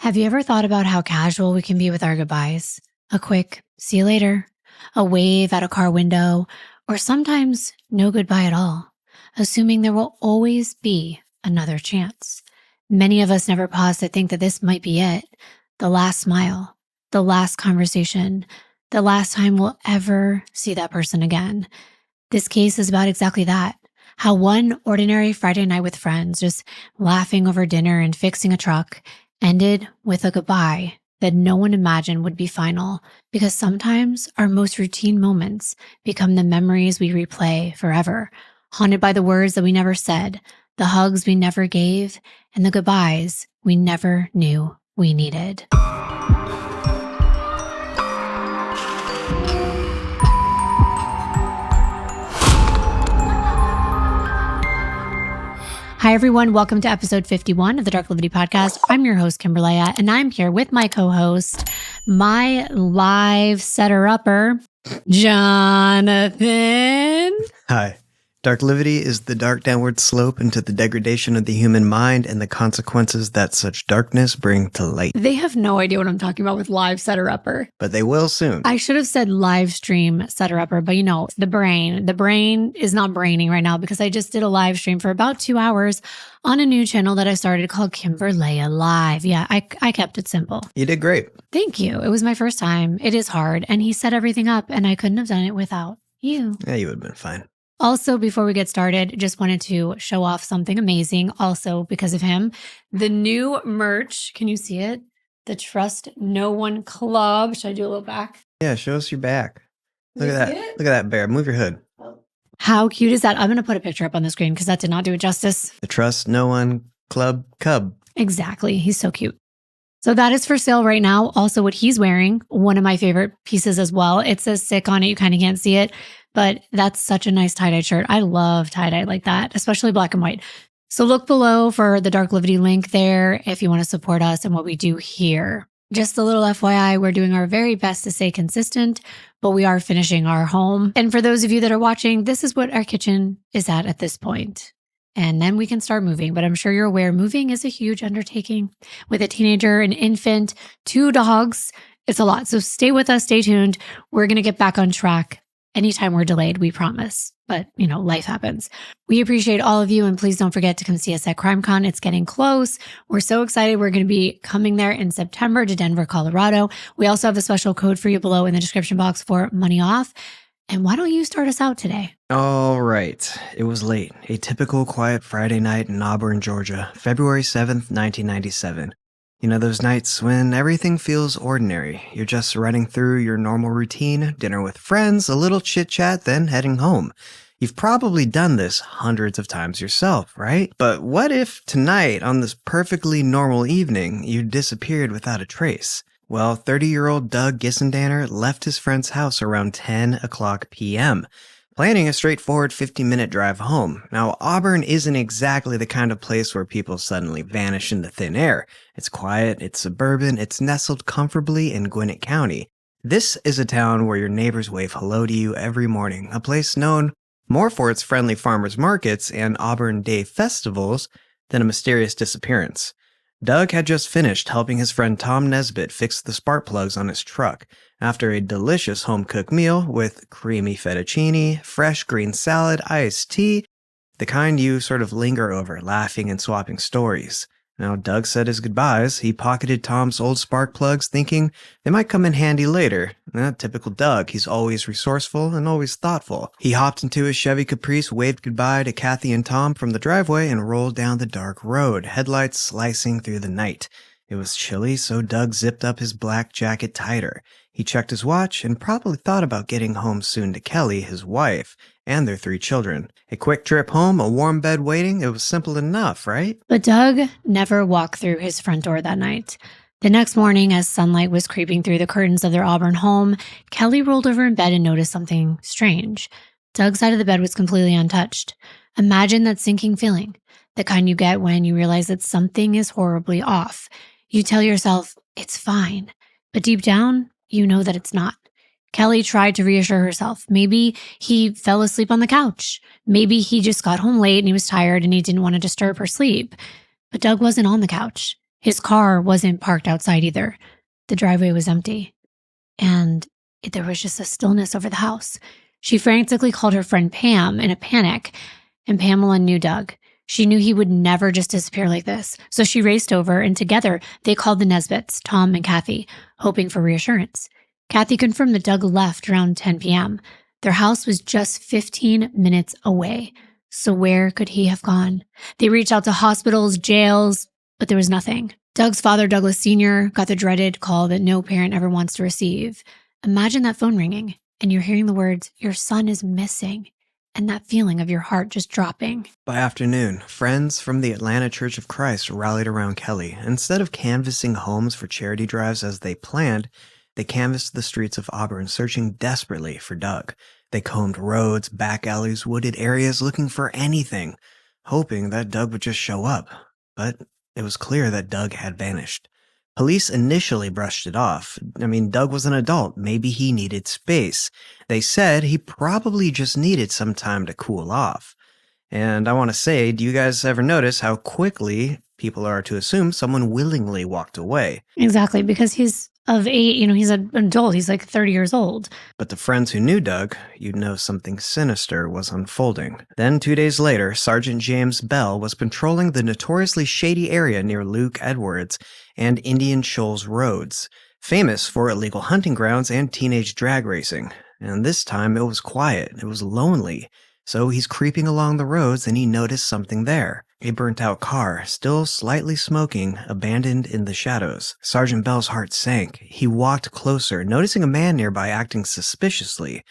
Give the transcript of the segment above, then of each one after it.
Have you ever thought about how casual we can be with our goodbyes? A quick, see you later, a wave at a car window, or sometimes no goodbye at all, assuming there will always be another chance. Many of us never pause to think that this might be it, the last smile, the last conversation, the last time we'll ever see that person again. This case is about exactly that. How one ordinary Friday night with friends, just laughing over dinner and fixing a truck, ended with a goodbye that no one imagined would be final, because sometimes our most routine moments become the memories we replay forever, haunted by the words that we never said, the hugs we never gave, and the goodbyes we never knew we needed. Hi, everyone. Welcome to episode 51 of the Darklivity podcast. I'm your host, Kimbyrleigha, and I'm here with my co-host, my live setter-upper, Jonathan. Hi. Darklivity is the dark downward slope into the degradation of the human mind and the consequences that such darkness bring to light. They have no idea what I'm talking about with live setter-upper. But they will soon. I should have said live stream setter-upper, but the brain is not braining right now because I just did a live stream for about 2 hours on a new channel that I started called Kimbyrleigha Live. Yeah, I kept it simple. You did great. Thank you. It was my first time. It is hard. And he set everything up and I couldn't have done it without you. Yeah, you would have been fine. Also, before we get started, just wanted to show off something amazing. Also, because of him, the new merch. Can you see it? The Trust No One Club. Should I do a little back? Yeah, show us your back. Look at that. Look at that bear. Move your hood. How cute is that? I'm going to put a picture up on the screen because that did not do it justice. The Trust No One Club Cub. Exactly. He's so cute. So that is for sale right now. Also, what he's wearing, one of my favorite pieces as well. It says sick on it. You kind of can't see it, but that's such a nice tie-dye shirt. I love tie-dye like that, especially black and white. So look below for the Darklivity link there if you want to support us and what we do here. Just a little FYI, we're doing our very best to stay consistent, but we are finishing our home. And for those of you that are watching, this is what our kitchen is at this point. And then we can start moving. But I'm sure you're aware moving is a huge undertaking. With a teenager, an infant, 2 dogs, it's a lot. So stay with us, stay tuned. We're going to get back on track anytime we're delayed, we promise. But, life happens. We appreciate all of you. And please don't forget to come see us at CrimeCon. It's getting close. We're so excited. We're going to be coming there in September to Denver, Colorado. We also have a special code for you below in the description box for money off. And why don't you start us out today? All right. It was late. A typical quiet Friday night in Auburn, Georgia, February 7th, 1997. You know those nights when everything feels ordinary. You're just running through your normal routine, dinner with friends, a little chit-chat, then heading home. You've probably done this hundreds of times yourself, right? But what if tonight, on this perfectly normal evening, you disappeared without a trace? Well, 30-year-old Doug Dissendanger left his friend's house around 10 o'clock p.m., planning a straightforward 50-minute drive home. Now, Auburn isn't exactly the kind of place where people suddenly vanish into thin air. It's quiet, it's suburban, it's nestled comfortably in Gwinnett County. This is a town where your neighbors wave hello to you every morning, a place known more for its friendly farmers markets and Auburn Day festivals than a mysterious disappearance. Doug had just finished helping his friend Tom Nesbitt fix the spark plugs on his truck after a delicious home-cooked meal with creamy fettuccine, fresh green salad, iced tea, the kind you sort of linger over, laughing and swapping stories. Now, Doug said his goodbyes. He pocketed Tom's old spark plugs, thinking they might come in handy later. Typical Doug, he's always resourceful and always thoughtful. He hopped into his Chevy Caprice, waved goodbye to Kathy and Tom from the driveway, and rolled down the dark road, headlights slicing through the night. It was chilly, so Doug zipped up his black jacket tighter. He checked his watch and probably thought about getting home soon to Kelly, his wife, and their 3 children. A quick trip home, a warm bed waiting, it was simple enough, right? But Doug never walked through his front door that night. The next morning, as sunlight was creeping through the curtains of their Auburn home, Kelly rolled over in bed and noticed something strange. Doug's side of the bed was completely untouched. Imagine that sinking feeling, the kind you get when you realize that something is horribly off. You tell yourself, it's fine, but deep down, you know that it's not. Kelly tried to reassure herself. Maybe he fell asleep on the couch. Maybe he just got home late and he was tired and he didn't want to disturb her sleep. But Doug wasn't on the couch. His car wasn't parked outside either. The driveway was empty, and there was just a stillness over the house. She frantically called her friend Pam in a panic, and Pamela knew Doug. She knew he would never just disappear like this, so she raced over, and together they called the Nesbitts, Tom and Kathy, hoping for reassurance. Kathy confirmed that Doug left around 10 p.m. Their house was just 15 minutes away, so where could he have gone? They reached out to hospitals, jails, but there was nothing. Doug's father, Douglas Sr., got the dreaded call that no parent ever wants to receive. Imagine that phone ringing, and you're hearing the words, "Your son is missing," and that feeling of your heart just dropping. By afternoon, friends from the Atlanta Church of Christ rallied around Kelly. Instead of canvassing homes for charity drives as they planned, they canvassed the streets of Auburn, searching desperately for Doug. They combed roads, back alleys, wooded areas, looking for anything, hoping that Doug would just show up. But it was clear that Doug had vanished. Police initially brushed it off. Doug was an adult. Maybe he needed space. They said he probably just needed some time to cool off. And I want to say, do you guys ever notice how quickly people are to assume someone willingly walked away? Exactly, because he's of 8, he's an adult. He's like 30 years old. But the friends who knew Doug, you'd know something sinister was unfolding. Then 2 days later, Sergeant James Bell was patrolling the notoriously shady area near Luke Edwards and Indian Shoals roads, famous for illegal hunting grounds and teenage drag racing. And this time it was quiet, it was lonely. So he's creeping along the roads and he noticed something there. A burnt-out car, still slightly smoking, abandoned in the shadows. Sergeant Bell's heart sank. He walked closer, noticing a man nearby acting suspiciously.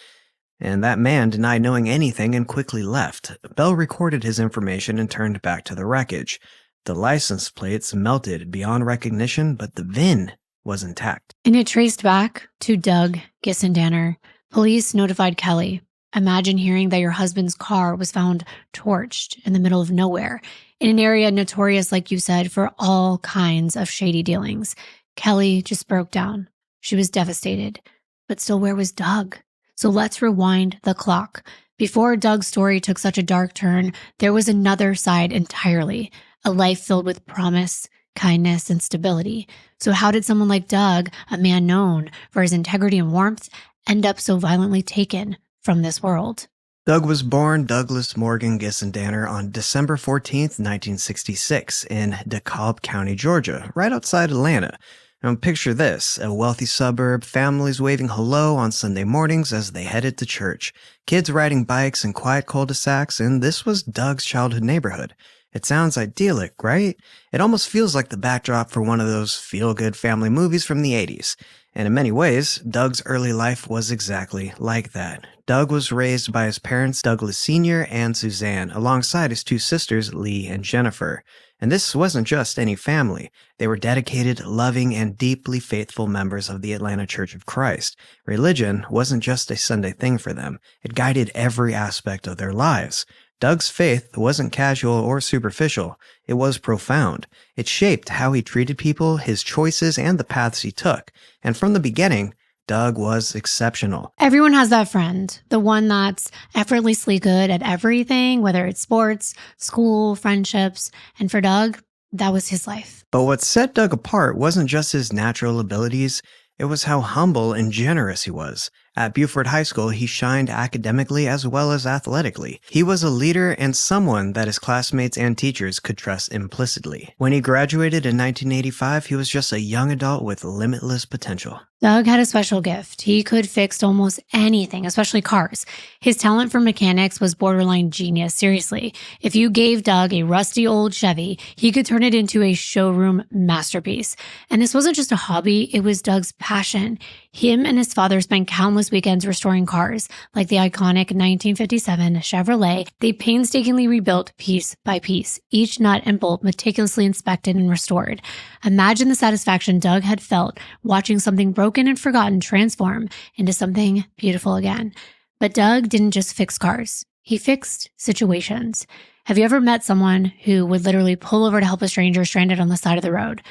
And that man denied knowing anything and quickly left. Bell recorded his information and turned back to the wreckage. The license plates melted beyond recognition, but the VIN was intact. And it traced back to Doug Dissendanger. Police notified Kelly. Imagine hearing that your husband's car was found torched in the middle of nowhere, in an area notorious, like you said, for all kinds of shady dealings. Kelly just broke down. She was devastated. But still, where was Doug? So let's rewind the clock. Before Doug's story took such a dark turn, there was another side entirely, a life filled with promise, kindness, and stability. So how did someone like Doug, a man known for his integrity and warmth, end up so violently taken from this world? Doug was born Douglas Morgan Dissendanger on December 14th, 1966 in DeKalb County, Georgia, right outside Atlanta. Now picture this, a wealthy suburb, families waving hello on Sunday mornings as they headed to church, kids riding bikes in quiet cul-de-sacs, and this was Doug's childhood neighborhood. It sounds idyllic, right? It almost feels like the backdrop for one of those feel-good family movies from the 80s. And in many ways, Doug's early life was exactly like that. Doug was raised by his parents, Douglas Sr. and Suzanne, alongside his two sisters, Lee and Jennifer. And this wasn't just any family. They were dedicated, loving, and deeply faithful members of the Atlanta Church of Christ. Religion wasn't just a Sunday thing for them. It guided every aspect of their lives. Doug's faith wasn't casual or superficial. It was profound. It shaped how he treated people, his choices, and the paths he took. And from the beginning, Doug was exceptional. Everyone has that friend, the one that's effortlessly good at everything, whether it's sports, school, friendships. And for Doug, that was his life. But what set Doug apart wasn't just his natural abilities, it was how humble and generous he was. At Buford High School, he shined academically as well as athletically. He was a leader and someone that his classmates and teachers could trust implicitly. When he graduated in 1985, he was just a young adult with limitless potential. Doug had a special gift. He could fix almost anything, especially cars. His talent for mechanics was borderline genius, seriously. If you gave Doug a rusty old Chevy, he could turn it into a showroom masterpiece. And this wasn't just a hobby, it was Doug's passion. Him and his father spent countless weekends restoring cars, like the iconic 1957 Chevrolet. They painstakingly rebuilt piece by piece, each nut and bolt meticulously inspected and restored. Imagine the satisfaction Doug had felt watching something broken and forgotten transform into something beautiful again. But Doug didn't just fix cars. He fixed situations. Have you ever met someone who would literally pull over to help a stranger stranded on the side of the road?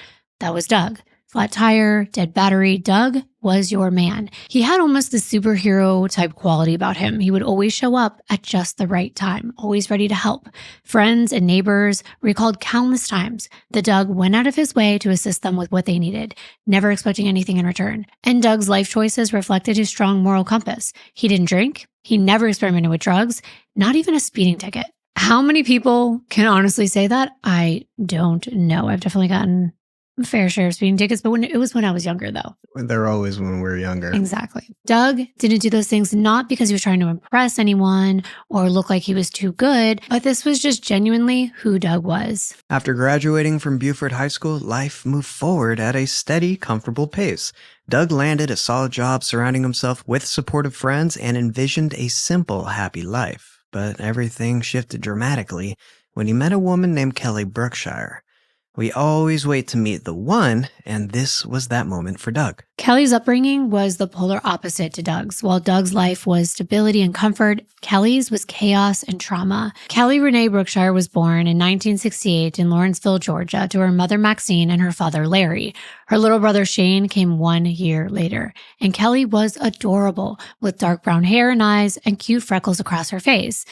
That was Doug. flat tire, dead battery, Doug was your man. He had almost the superhero type quality about him. He would always show up at just the right time, always ready to help. Friends and neighbors recalled countless times that Doug went out of his way to assist them with what they needed, never expecting anything in return. And Doug's life choices reflected his strong moral compass. He didn't drink. He never experimented with drugs, not even a speeding ticket. How many people can honestly say that? I don't know. I've definitely gotten a fair share of speeding tickets, but it was when I was younger, though. They're always when we're younger. Exactly. Doug didn't do those things not because he was trying to impress anyone or look like he was too good, but this was just genuinely who Doug was. After graduating from Beaufort High School, life moved forward at a steady, comfortable pace. Doug landed a solid job surrounding himself with supportive friends and envisioned a simple, happy life. But everything shifted dramatically when he met a woman named Kelly Brookshire. We always wait to meet the one, and this was that moment for Doug. Kelly's upbringing was the polar opposite to Doug's. While Doug's life was stability and comfort, Kelly's was chaos and trauma. Kelly Renee Brookshire was born in 1968 in Lawrenceville, Georgia, to her mother Maxine and her father Larry. Her little brother Shane came 1 year later, and Kelly was adorable with dark brown hair and eyes and cute freckles across her face.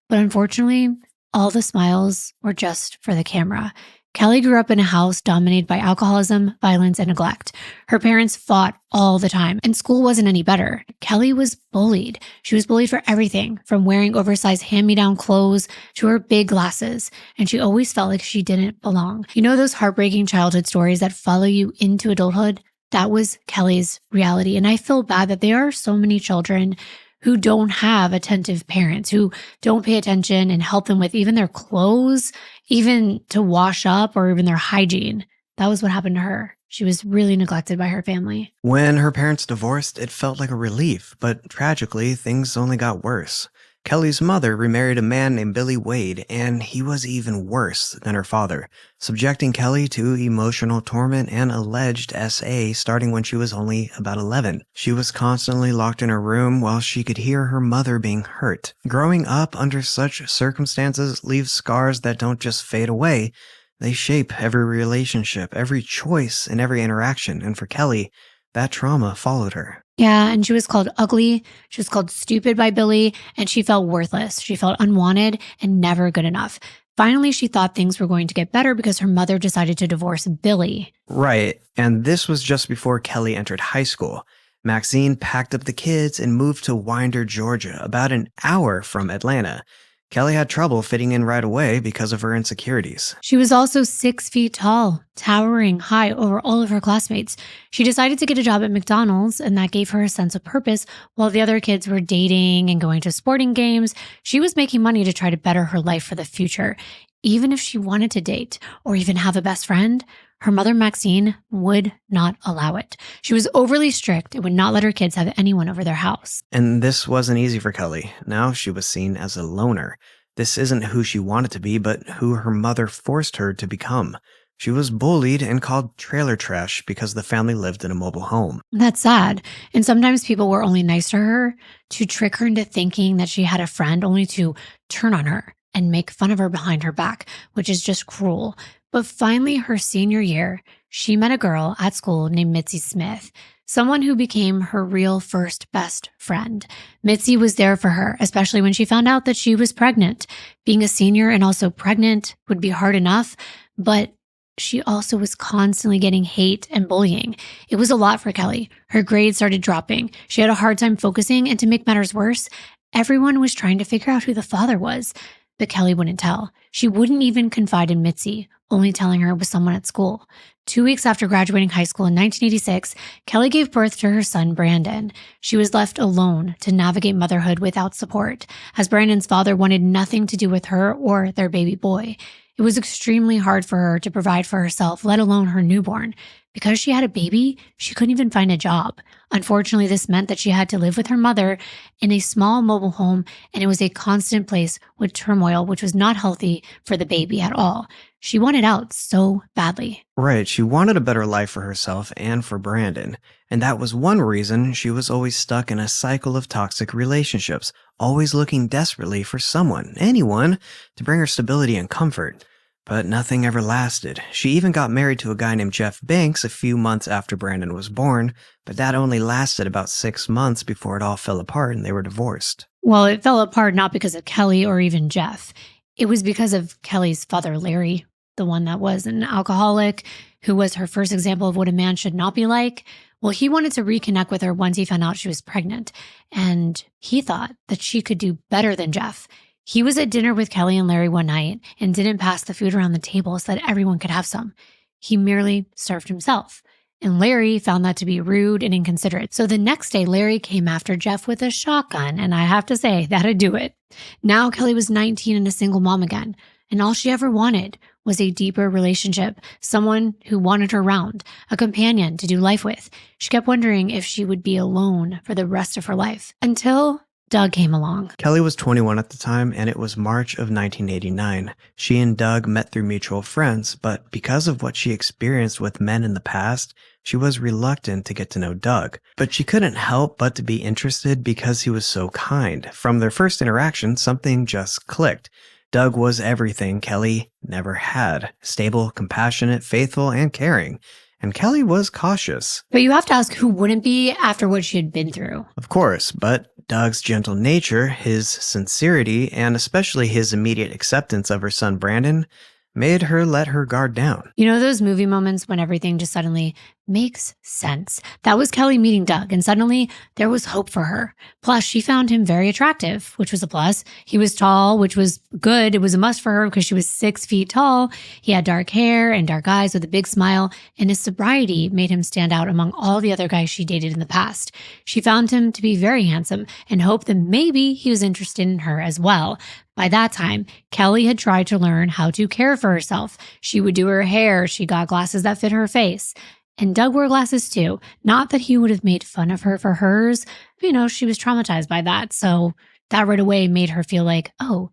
But unfortunately, all the smiles were just for the camera. Kelly grew up in a house dominated by alcoholism, violence, and neglect. Her parents fought all the time, and school wasn't any better. Kelly was bullied. She was bullied for everything, from wearing oversized hand-me-down clothes to her big glasses, and she always felt like she didn't belong. You know those heartbreaking childhood stories that follow you into adulthood? That was Kelly's reality, and I feel bad that there are so many children who don't have attentive parents, who don't pay attention and help them with even their clothes, even to wash up or even their hygiene. That was what happened to her. She was really neglected by her family. When her parents divorced, it felt like a relief, but tragically, things only got worse. Kelly's mother remarried a man named Billy Wade, and he was even worse than her father, subjecting Kelly to emotional torment and alleged SA starting when she was only about 11. She was constantly locked in her room while she could hear her mother being hurt. Growing up under such circumstances leaves scars that don't just fade away. They shape every relationship, every choice, and every interaction, and for Kelly, that trauma followed her. Yeah, and she was called ugly, she was called stupid by Billy, and she felt worthless. She felt unwanted and never good enough. Finally, she thought things were going to get better because her mother decided to divorce Billy. Right, and this was just before Kelly entered high school. Maxine packed up the kids and moved to Winder, Georgia, about an hour from Atlanta. Kelly had trouble fitting in right away because of her insecurities. She was also 6 feet tall, towering high over all of her classmates. She decided to get a job at McDonald's, and that gave her a sense of purpose. While the other kids were dating and going to sporting games, she was making money to try to better her life for the future. Even if she wanted to date or even have a best friend, her mother, Maxine, would not allow it. She was overly strict and would not let her kids have anyone over their house. And this wasn't easy for Kelly. Now she was seen as a loner. This isn't who she wanted to be, but who her mother forced her to become. She was bullied and called trailer trash because the family lived in a mobile home. That's sad. And sometimes people were only nice to her to trick her into thinking that she had a friend, only to turn on her and make fun of her behind her back, which is just cruel. But finally, her senior year, she met a girl at school named Mitzi Smith, someone who became her real first best friend. Mitzi was there for her, especially when she found out that she was pregnant. Being a senior and also pregnant would be hard enough, but she also was constantly getting hate and bullying. It was a lot for Kelly. Her grades started dropping. She had a hard time focusing, and to make matters worse, everyone was trying to figure out who the father was. But Kelly wouldn't tell. She wouldn't even confide in Mitzi, only telling her it was someone at school. 2 weeks after graduating high school in 1986, Kelly gave birth to her son, Brandon. She was left alone to navigate motherhood without support, as Brandon's father wanted nothing to do with her or their baby boy. It was extremely hard for her to provide for herself, let alone her newborn. Because she had a baby, she couldn't even find a job. Unfortunately, this meant that she had to live with her mother in a small mobile home, and it was a constant place with turmoil, which was not healthy for the baby at all. She wanted out so badly. Right, she wanted a better life for herself and for Brandon. And that was one reason she was always stuck in a cycle of toxic relationships, always looking desperately for someone, anyone, to bring her stability and comfort. But nothing ever lasted. She even got married to a guy named Jeff Banks a few months after Brandon was born, but that only lasted about 6 months before it all fell apart and they were divorced. Well, it fell apart not because of Kelly or even Jeff. It was because of Kelly's father, Larry, the one that was an alcoholic, who was her first example of what a man should not be like. Well, he wanted to reconnect with her once he found out she was pregnant, and he thought that she could do better than Jeff. He was at dinner with Kelly and Larry one night and didn't pass the food around the table so that everyone could have some. He merely served himself. And Larry found that to be rude and inconsiderate. So the next day, Larry came after Jeff with a shotgun, and I have to say, that'd do it. Now Kelly was 19 and a single mom again, and all she ever wanted was a deeper relationship, someone who wanted her around, a companion to do life with. She kept wondering if she would be alone for the rest of her life, until Doug came along. Kelly was 21 at the time, and it was March of 1989. She and Doug met through mutual friends, but because of what she experienced with men in the past, she was reluctant to get to know Doug. But she couldn't help but to be interested because he was so kind. From their first interaction, something just clicked. Doug was everything Kelly never had. Stable, compassionate, faithful, and caring. And Kelly was cautious. But you have to ask, who wouldn't be after what she had been through? Of course, but Doug's gentle nature, his sincerity, and especially his immediate acceptance of her son Brandon made her let her guard down. You know those movie moments when everything just suddenly makes sense? That was Kelly meeting Doug, and suddenly there was hope for her. Plus, she found him very attractive, which was a plus. He was tall, which was good. It was a must for her because she was 6 feet tall. He had dark hair and dark eyes with a big smile, and his sobriety made him stand out among all the other guys she dated in the past. She found him to be very handsome and hoped that maybe he was interested in her as well. By that time, Kelly had tried to learn how to care for herself. She would do her hair. She got glasses that fit her face. And Doug wore glasses too. Not that he would have made fun of her for hers. But, she was traumatized by that. So that right away made her feel like, oh,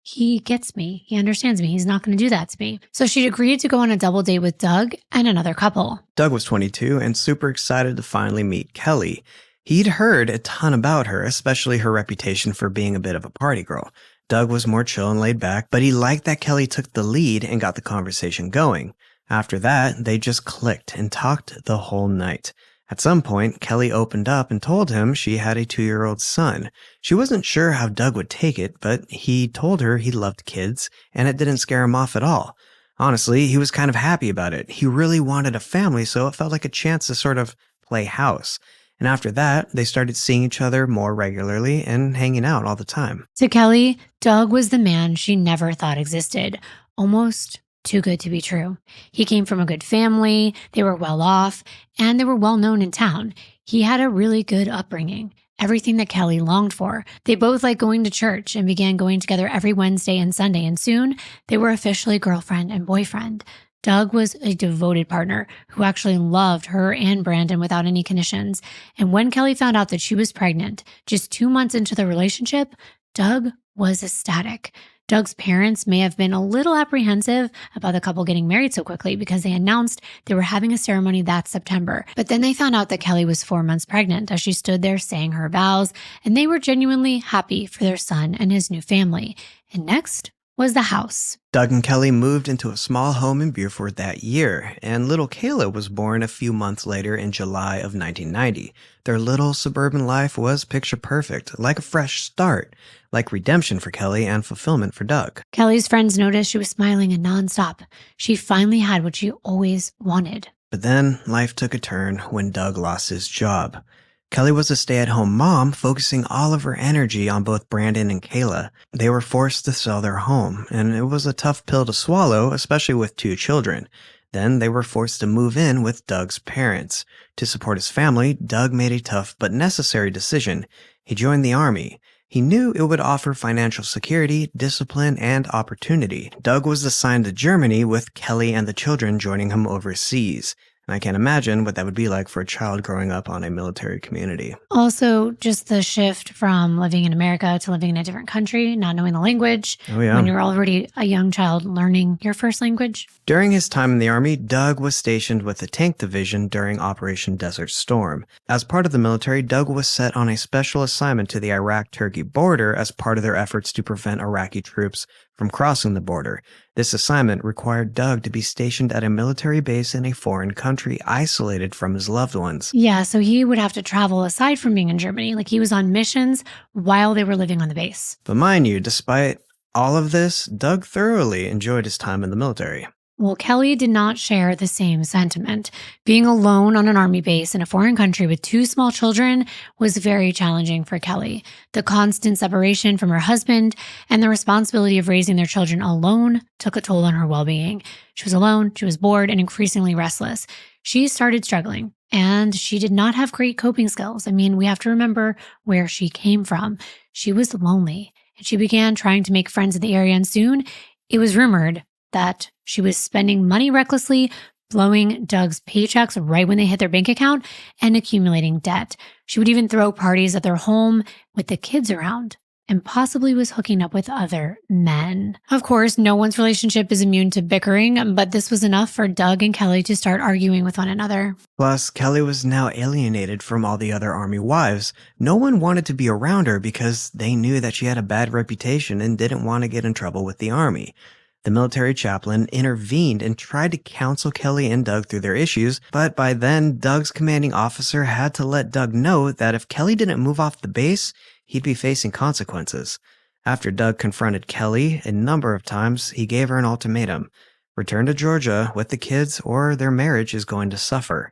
he gets me. He understands me. He's not going to do that to me. So she agreed to go on a double date with Doug and another couple. Doug was 22 and super excited to finally meet Kelly. He'd heard a ton about her, especially her reputation for being a bit of a party girl. Doug was more chill and laid back, but he liked that Kelly took the lead and got the conversation going. After that, they just clicked and talked the whole night. At some point, Kelly opened up and told him she had a 2-year-old son. She wasn't sure how Doug would take it, but he told her he loved kids, and it didn't scare him off at all. Honestly, he was kind of happy about it. He really wanted a family, so it felt like a chance to sort of play house. And after that, they started seeing each other more regularly and hanging out all the time. To Kelly, Doug was the man she never thought existed. Almost too good to be true. He came from a good family, they were well off, and they were well known in town. He had a really good upbringing. Everything that Kelly longed for. They both liked going to church and began going together every Wednesday and Sunday, and soon they were officially girlfriend and boyfriend. Doug was a devoted partner who actually loved her and Brandon without any conditions. And when Kelly found out that she was pregnant, just 2 months into the relationship, Doug was ecstatic. Doug's parents may have been a little apprehensive about the couple getting married so quickly because they announced they were having a ceremony that September. But then they found out that Kelly was 4 months pregnant as she stood there saying her vows, and they were genuinely happy for their son and his new family. And next was the house. Doug and Kelly moved into a small home in Beaufort that year, and little Kayla was born a few months later in July of 1990. Their little suburban life was picture perfect, like a fresh start, like redemption for Kelly and fulfillment for Doug. Kelly's friends noticed she was smiling and nonstop. She finally had what she always wanted. But then life took a turn when Doug lost his job. Kelly was a stay-at-home mom, focusing all of her energy on both Brandon and Kayla. They were forced to sell their home, and it was a tough pill to swallow, especially with 2 children. Then they were forced to move in with Doug's parents. To support his family, Doug made a tough but necessary decision. He joined the Army. He knew it would offer financial security, discipline, and opportunity. Doug was assigned to Germany, with Kelly and the children joining him overseas. And I can't imagine what that would be like for a child growing up on a military community. Also, just the shift from living in America to living in a different country, not knowing the language, Oh, yeah. when you're already a young child learning your first language. During his time in the Army, Doug was stationed with the Tank Division during Operation Desert Storm. As part of the military, Doug was set on a special assignment to the Iraq-Turkey border as part of their efforts to prevent Iraqi troops from crossing the border. This assignment required Doug to be stationed at a military base in a foreign country, isolated from his loved ones. Yeah, so he would have to travel aside from being in Germany. Like he was on missions while they were living on the base. But mind you, despite all of this, Doug thoroughly enjoyed his time in the military. Well, Kelly did not share the same sentiment. Being alone on an army base in a foreign country with two small children was very challenging for Kelly. The constant separation from her husband and the responsibility of raising their children alone took a toll on her well-being. She was alone, she was bored, and increasingly restless. She started struggling, and she did not have great coping skills. I mean, we have to remember where she came from. She was lonely, and she began trying to make friends in the area, and soon it was rumored that she was spending money recklessly, blowing Doug's paychecks right when they hit their bank account, and accumulating debt. She would even throw parties at their home with the kids around, and possibly was hooking up with other men. Of course, no one's relationship is immune to bickering, but this was enough for Doug and Kelly to start arguing with one another. Plus, Kelly was now alienated from all the other army wives. No one wanted to be around her because they knew that she had a bad reputation and didn't want to get in trouble with the army. The military chaplain intervened and tried to counsel Kelly and Doug through their issues, but by then, Doug's commanding officer had to let Doug know that if Kelly didn't move off the base, he'd be facing consequences. After Doug confronted Kelly a number of times, he gave her an ultimatum: return to Georgia with the kids or their marriage is going to suffer.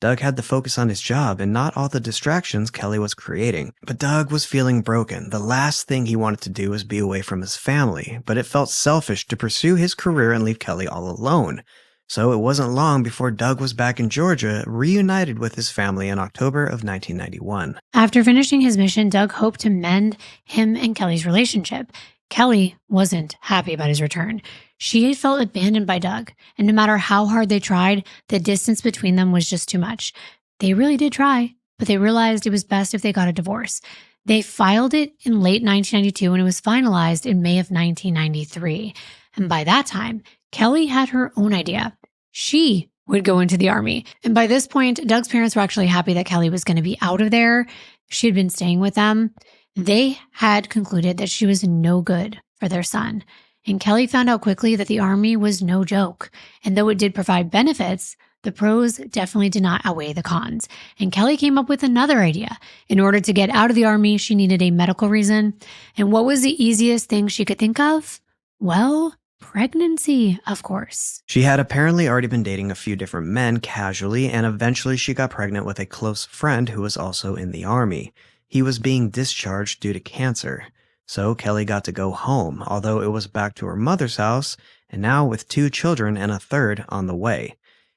Doug had to focus on his job and not all the distractions Kelly was creating. But Doug was feeling broken. The last thing he wanted to do was be away from his family, but it felt selfish to pursue his career and leave Kelly all alone. So it wasn't long before Doug was back in Georgia, reunited with his family in October of 1991. After finishing his mission, Doug hoped to mend him and Kelly's relationship. Kelly wasn't happy about his return. She had felt abandoned by Doug, and no matter how hard they tried, the distance between them was just too much. They really did try, but they realized it was best if they got a divorce. They filed it in late 1992, and it was finalized in May of 1993. And by that time, Kelly had her own idea. She would go into the army. And by this point, Doug's parents were actually happy that Kelly was going to be out of there. She had been staying with them. They had concluded that she was no good for their son. And Kelly found out quickly that the army was no joke. And though it did provide benefits, the pros definitely did not outweigh the cons. And Kelly came up with another idea. In order to get out of the army, she needed a medical reason. And what was the easiest thing she could think of? Well, pregnancy, of course. She had apparently already been dating a few different men casually, and eventually she got pregnant with a close friend who was also in the army. He was being discharged due to cancer. So Kelly got to go home, although it was back to her mother's house, and now with 2 children and a third on the way.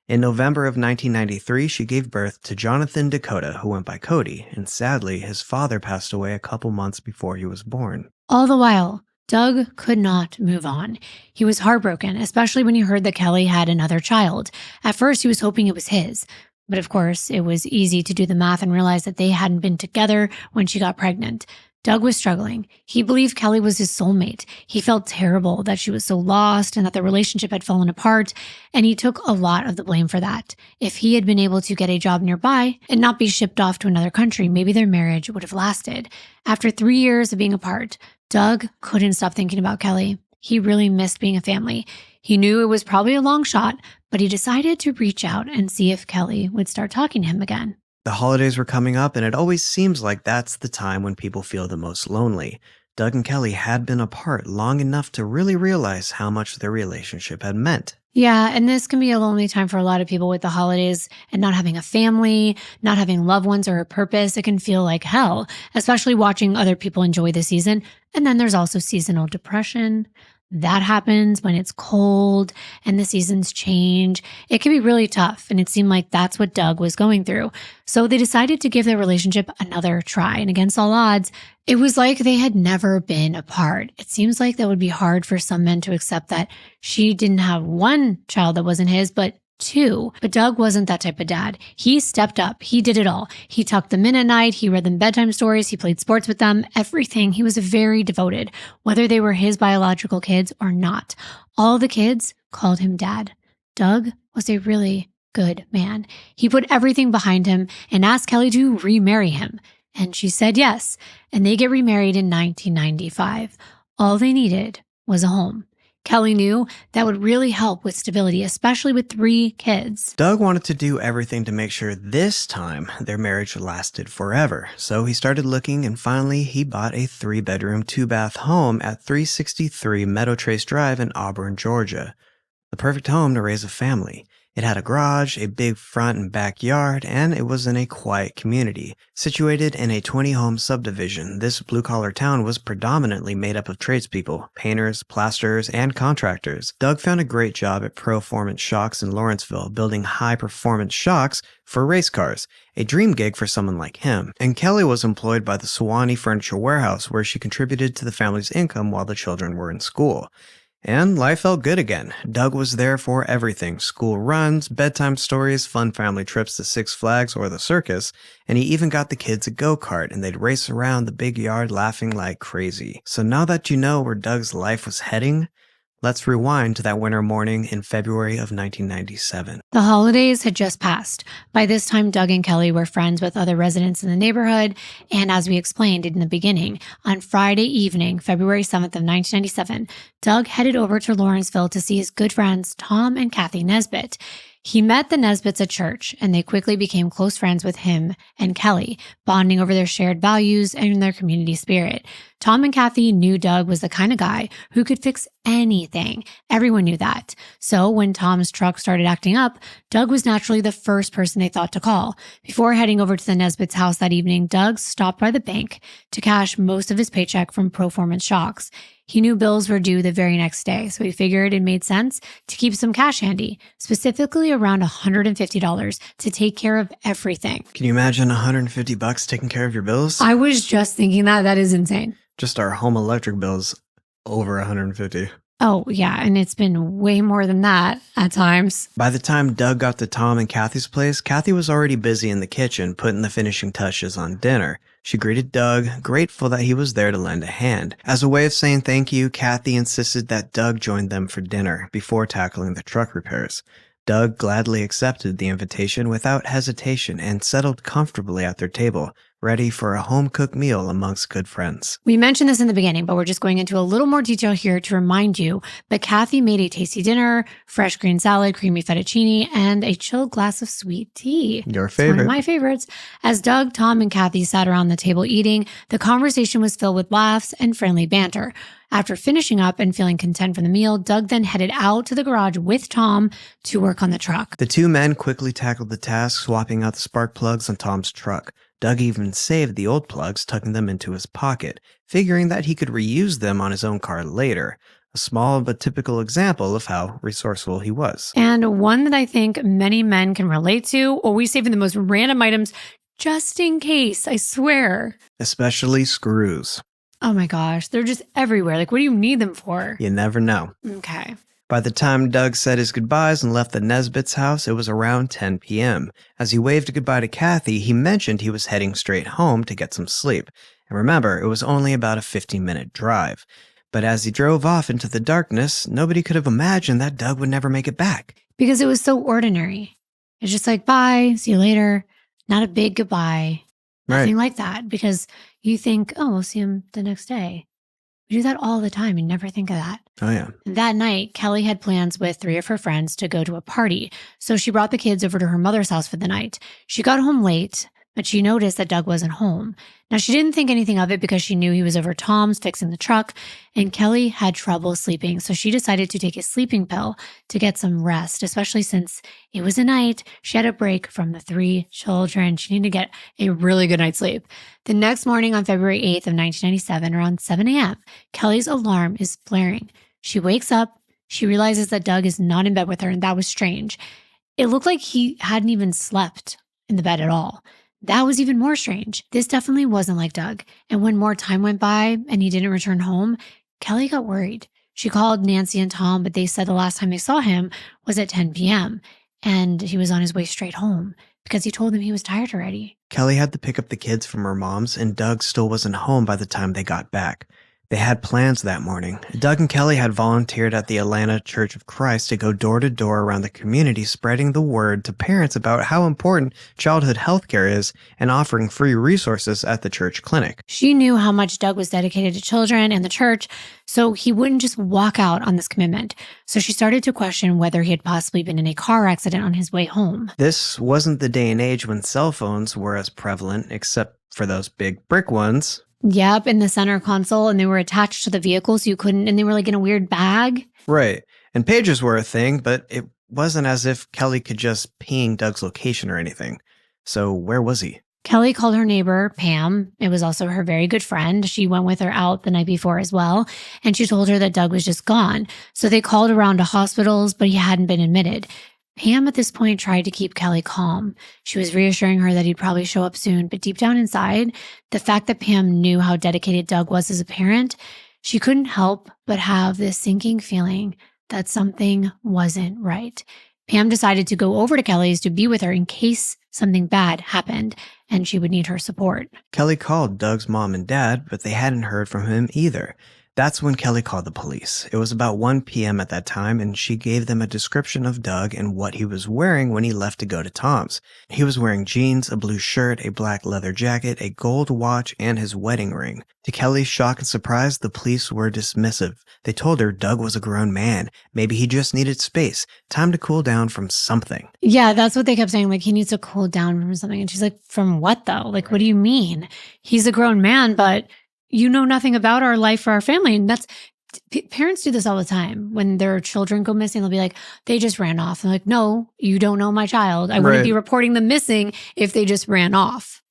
In November of 1993, she gave birth to Jonathan Dakota, who went by Cody, and sadly, his father passed away a couple months before he was born. All the while, Doug could not move on. He was heartbroken, especially when he heard that Kelly had another child. At first, he was hoping it was his. But of course, it was easy to do the math and realize that they hadn't been together when she got pregnant. Doug was struggling. He believed Kelly was his soulmate. He felt terrible that she was so lost and that the relationship had fallen apart, and he took a lot of the blame for that. If he had been able to get a job nearby and not be shipped off to another country, maybe their marriage would have lasted. After 3 years of being apart, Doug couldn't stop thinking about Kelly. He really missed being a family. He knew it was probably a long shot, but he decided to reach out and see if Kelly would start talking to him again. The holidays were coming up, and it always seems like that's the time when people feel the most lonely. Doug and Kelly had been apart long enough to really realize how much their relationship had meant. Yeah, and this can be a lonely time for a lot of people with the holidays and not having a family, not having loved ones or a purpose. It can feel like hell, especially watching other people enjoy the season. And then there's also seasonal depression. That happens when it's cold and the seasons change. It can be really tough, and it seemed like that's what Doug was going through. So they decided to give their relationship another try, and against all odds, it was like they had never been apart. It seems like that would be hard for some men to accept that she didn't have one child that wasn't his, but 2. But Doug wasn't that type of dad. He stepped up. He did it all. He tucked them in at night. He read them bedtime stories. He played sports with them. Everything. He was very devoted, whether they were his biological kids or not. All the kids called him dad. Doug was a really good man. He put everything behind him and asked Kelly to remarry him. And she said yes. And they get remarried in 1995. All they needed was a home. Kelly knew that would really help with stability, especially with 3 kids. Doug wanted to do everything to make sure this time their marriage lasted forever. So he started looking, and finally he bought a 3-bedroom, 2-bath home at 363 Meadow Trace Drive in Auburn, Georgia. The perfect home to raise a family. It had a garage, a big front and backyard, and it was in a quiet community. Situated in a 20-home subdivision, this blue-collar town was predominantly made up of tradespeople, painters, plasterers, and contractors. Doug found a great job at Performance Shocks in Lawrenceville, building high-performance shocks for race cars, a dream gig for someone like him. And Kelly was employed by the Sewanee Furniture Warehouse, where she contributed to the family's income while the children were in school. And life felt good again. Doug was there for everything: school runs, bedtime stories, fun family trips to Six Flags or the circus, and he even got the kids a go-kart, and they'd race around the big yard laughing like crazy. So now that you know where Doug's life was heading, let's rewind to that winter morning in February of 1997. The holidays had just passed. By this time, Doug and Kelly were friends with other residents in the neighborhood, and as we explained in the beginning, on Friday evening, February 7th of 1997, Doug headed over to Lawrenceville to see his good friends Tom and Kathy Nesbitt. He met the Nesbitts at church, and they quickly became close friends with him and Kelly, bonding over their shared values and their community spirit. Tom and Kathy knew Doug was the kind of guy who could fix anything. Everyone knew that. So when Tom's truck started acting up, Doug was naturally the first person they thought to call. Before heading over to the Nesbitt's house that evening, Doug stopped by the bank to cash most of his paycheck from Performance Shocks. He knew bills were due the very next day, so he figured it made sense to keep some cash handy, specifically around $150 to take care of everything. Can you imagine $150 taking care of your bills? I was just thinking that. That is insane. Just our home electric bills, over $150. Oh, yeah, and it's been way more than that at times. By the time Doug got to Tom and Kathy's place, Kathy was already busy in the kitchen putting the finishing touches on dinner. She greeted Doug, grateful that he was there to lend a hand. As a way of saying thank you, Kathy insisted that Doug join them for dinner before tackling the truck repairs. Doug gladly accepted the invitation without hesitation and settled comfortably at their table, ready for a home-cooked meal amongst good friends. We mentioned this in the beginning, but we're just going into a little more detail here to remind you that Kathy made a tasty dinner, fresh green salad, creamy fettuccine, and a chilled glass of sweet tea. Your favorite. It's one of my favorites. As Doug, Tom, and Kathy sat around the table eating, the conversation was filled with laughs and friendly banter. After finishing up and feeling content for the meal, Doug then headed out to the garage with Tom to work on the truck. The two men quickly tackled the task, swapping out the spark plugs on Tom's truck. Doug even saved the old plugs, tucking them into his pocket, figuring that he could reuse them on his own car later. A small but typical example of how resourceful he was. And one that I think many men can relate to, always saving the most random items just in case, I swear. Especially screws. Oh my gosh, they're just everywhere. Like, what do you need them for? You never know. Okay. By the time Doug said his goodbyes and left the Nesbitt's house, it was around 10 p.m. As he waved goodbye to Kathy, he mentioned he was heading straight home to get some sleep. And remember, it was only about a 15-minute drive. But as he drove off into the darkness, nobody could have imagined that Doug would never make it back. Because it was so ordinary. It's just like, bye, see you later. Not a big goodbye. Nothing like that. Because you think, oh, we'll see him the next day. We do that all the time. You never think of that. Oh, yeah. That night, Kelly had plans with 3 of her friends to go to a party. So she brought the kids over to her mother's house for the night. She got home late, but she noticed that Doug wasn't home. Now, she didn't think anything of it because she knew he was over Tom's fixing the truck, and Kelly had trouble sleeping. So she decided to take a sleeping pill to get some rest, especially since it was a night. She had a break from the 3 children. She needed to get a really good night's sleep. The next morning on February 8th of 1997, around 7 a.m., Kelly's alarm is blaring. She wakes up. She realizes that Doug is not in bed with her, and that was strange. It looked like he hadn't even slept in the bed at all. That was even more strange. This definitely wasn't like Doug. And when more time went by and he didn't return home, Kelly got worried. She called Nancy and Tom, but they said the last time they saw him was at 10 p.m. and he was on his way straight home because he told them he was tired already. Kelly had to pick up the kids from her mom's, and Doug still wasn't home by the time they got back. They had plans that morning. Doug and Kelly had volunteered at the Atlanta Church of Christ to go door to door around the community, spreading the word to parents about how important childhood health care is and offering free resources at the church clinic. She knew how much Doug was dedicated to children and the church, so he wouldn't just walk out on this commitment. So she started to question whether he had possibly been in a car accident on his way home. This wasn't the day and age when cell phones were as prevalent, except for those big brick ones. Yep, in the center console, and they were attached to the vehicle, so you couldn't, and they were like in a weird bag. Right. And pagers were a thing, but it wasn't as if Kelly could just ping Doug's location or anything. So where was he? Kelly called her neighbor, Pam. It was also her very good friend. She went with her out the night before as well, and she told her that Doug was just gone. So they called around to hospitals, but he hadn't been admitted. Pam at this point tried to keep Kelly calm. She was reassuring her that he'd probably show up soon, but deep down inside, the fact that Pam knew how dedicated Doug was as a parent, she couldn't help but have this sinking feeling that something wasn't right. Pam decided to go over to Kelly's to be with her in case something bad happened and she would need her support. Kelly called Doug's mom and dad, but they hadn't heard from him either. That's when Kelly called the police. It was about 1 p.m. at that time, and she gave them a description of Doug and what he was wearing when he left to go to Tom's. He was wearing jeans, a blue shirt, a black leather jacket, a gold watch, and his wedding ring. To Kelly's shock and surprise, the police were dismissive. They told her Doug was a grown man. Maybe he just needed space, time to cool down from something. Yeah, that's what they kept saying. Like, he needs to cool down from something. And she's like, from what though? Like, what do you mean? He's a grown man, but you know nothing about our life or our family. And that's, parents do this all the time. When their children go missing, they'll be like, they just ran off. And like, no, you don't know my child. I wouldn't be reporting them missing if they just ran off.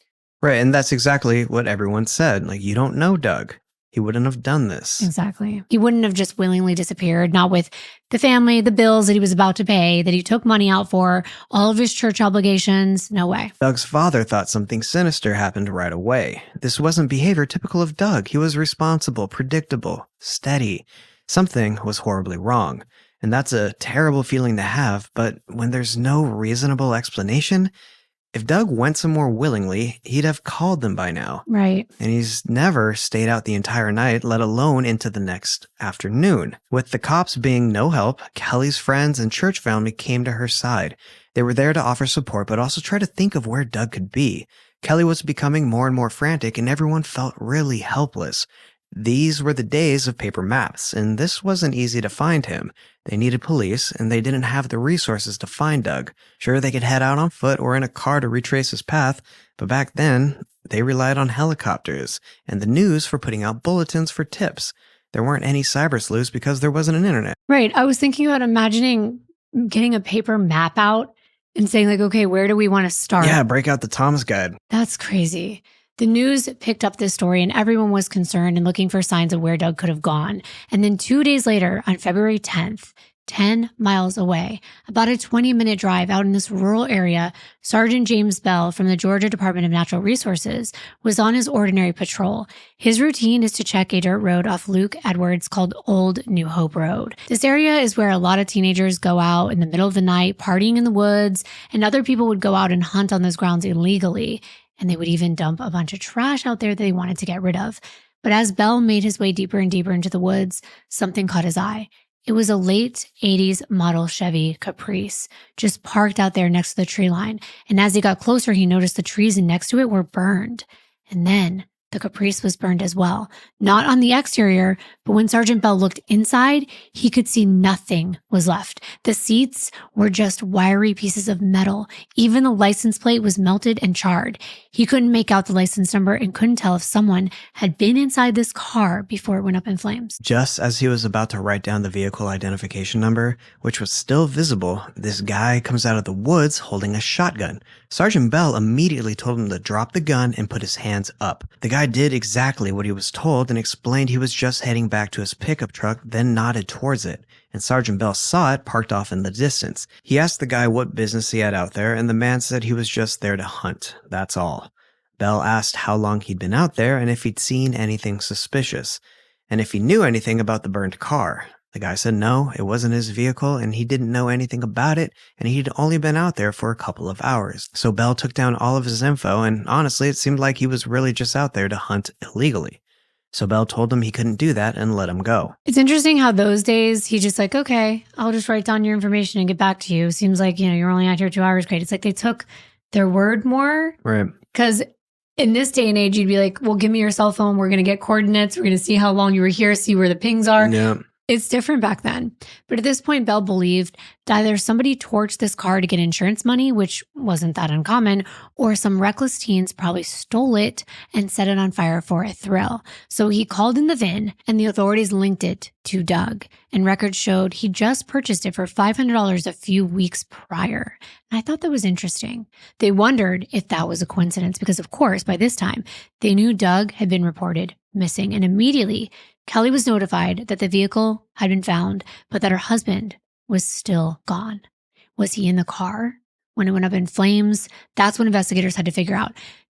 Right. And that's exactly what everyone said. Like, you don't know Doug. He wouldn't have done this. Exactly. He wouldn't have just willingly disappeared, not with the family, the bills that he was about to pay, that he took money out for, all of his church obligations. No way. Doug's father thought something sinister happened right away. This wasn't behavior typical of Doug. He was responsible, predictable, steady. Something was horribly wrong. And that's a terrible feeling to have, but when there's no reasonable explanation, if Doug went somewhere willingly, he'd have called them by now. Right. And he's never stayed out the entire night, let alone into the next afternoon. With the cops being no help, Kelly's friends and church family came to her side. They were there to offer support, but also try to think of where Doug could be. Kelly was becoming more and more frantic, and everyone felt really helpless. These were the days of paper maps, and this wasn't easy to find him. They needed police, and they didn't have the resources to find Doug. Sure, they could head out on foot or in a car to retrace his path, but back then, they relied on helicopters and the news for putting out bulletins for tips. There weren't any cyber sleuths because there wasn't an internet. Right. I was thinking about imagining getting a paper map out and saying like, okay, where do we want to start? Yeah, break out the Tom's Guide. That's crazy. The news picked up this story and everyone was concerned and looking for signs of where Doug could have gone. And then 2 days later, on February 10th, 10 miles away, about a 20-minute drive out in this rural area, Sergeant James Bell from the Georgia Department of Natural Resources was on his ordinary patrol. His routine is to check a dirt road off Luke Edwards called Old New Hope Road. This area is where a lot of teenagers go out in the middle of the night, partying in the woods, and other people would go out and hunt on those grounds illegally. And they would even dump a bunch of trash out there that they wanted to get rid of. But as Bell made his way deeper and deeper into the woods, something caught his eye. It was a late 80s model Chevy Caprice, just parked out there next to the tree line. And as he got closer, he noticed the trees next to it were burned. And then the Caprice was burned as well. Not on the exterior, but when Sergeant Bell looked inside, he could see nothing was left. The seats were just wiry pieces of metal. Even the license plate was melted and charred. He couldn't make out the license number and couldn't tell if someone had been inside this car before it went up in flames. Just as he was about to write down the vehicle identification number, which was still visible, this guy comes out of the woods holding a shotgun. Sergeant Bell immediately told him to drop the gun and put his hands up. The guy did exactly what he was told and explained he was just heading back to his pickup truck, then nodded towards it. And Sergeant Bell saw it parked off in the distance. He asked the guy what business he had out there, and the man said he was just there to hunt. That's all. Bell asked how long he'd been out there and if he'd seen anything suspicious, and if he knew anything about the burned car. The guy said no, it wasn't his vehicle, and he didn't know anything about it, and he'd only been out there for a couple of hours. So Bell took down all of his info, and honestly, it seemed like he was really just out there to hunt illegally. So Bell told him he couldn't do that and let him go. It's interesting how those days he just like, okay, I'll just write down your information and get back to you. Seems like, you're only out here 2 hours. Great. It's like they took their word more. Right. Because in this day and age, you'd be like, well, give me your cell phone. We're going to get coordinates. We're going to see how long you were here, see where the pings are. Yeah. It's different back then. But at this point, Bell believed that either somebody torched this car to get insurance money, which wasn't that uncommon, or some reckless teens probably stole it and set it on fire for a thrill. So he called in the VIN and the authorities linked it to Doug. And records showed he just purchased it for $500 a few weeks prior. And I thought that was interesting. They wondered if that was a coincidence because, of course, by this time, they knew Doug had been reported missing. And immediately, Kelly was notified that the vehicle had been found, but that her husband was still gone. Was he in the car when it went up in flames? That's what investigators had to figure out.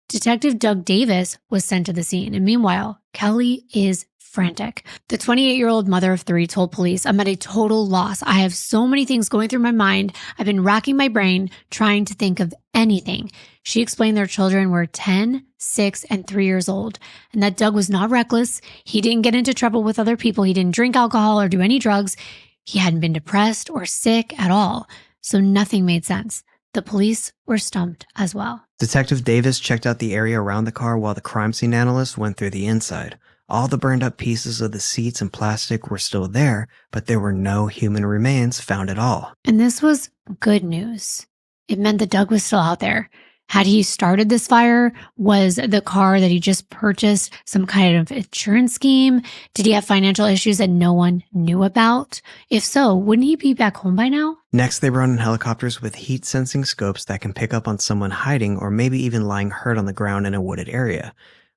Detective Doug Davis was sent to the scene. And meanwhile, Kelly is frantic. The 28-year-old mother of 3 told police, I'm at a total loss. I have so many things going through my mind. I've been racking my brain trying to think of anything. She explained their children were 10, 6, and 3 years old, and that Doug was not reckless. He didn't get into trouble with other people. He didn't drink alcohol or do any drugs. He hadn't been depressed or sick at all. So nothing made sense. The police were stumped as well. Detective Davis checked out the area around the car while the crime scene analyst went through the inside. All the burned up pieces of the seats and plastic were still there, but there were no human remains found at all. And this was good news. It meant that Doug was still out there. Had he started this fire? Was the car that he just purchased some kind of insurance scheme? Did he have financial issues that no one knew about? If so, wouldn't he be back home by now? Next, they brought in helicopters with heat-sensing scopes that can pick up on someone hiding or maybe even lying hurt on the ground in a wooded area.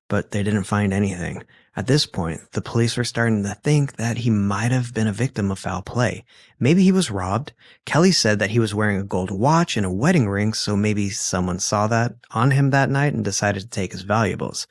But they didn't find anything. At this point, the police were starting to think that he might have been a victim of foul play. Maybe he was robbed. Kelly said that he was wearing a gold watch and a wedding ring, so maybe someone saw that on him that night and decided to take his valuables,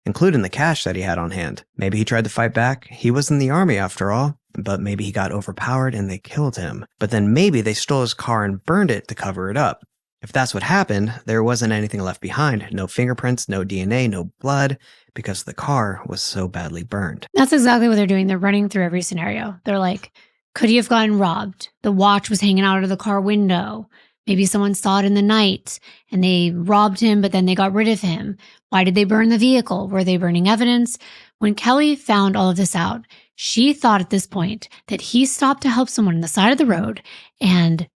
including the cash that he had on hand. Maybe he tried to fight back. He was in the army after all, but maybe he got overpowered and they killed him. But then maybe they stole his car and burned it to cover it up. If that's what happened, there wasn't anything left behind. No fingerprints, no DNA, no blood, because the car was so badly burned. That's exactly what they're doing. They're running through every scenario. They're like, could he have gotten robbed? The watch was hanging out of the car window. Maybe someone saw it in the night and they robbed him, but then they got rid of him. Why did they burn the vehicle? Were they burning evidence? When Kelly found all of this out, she thought at this point that he stopped to help someone on the side of the road and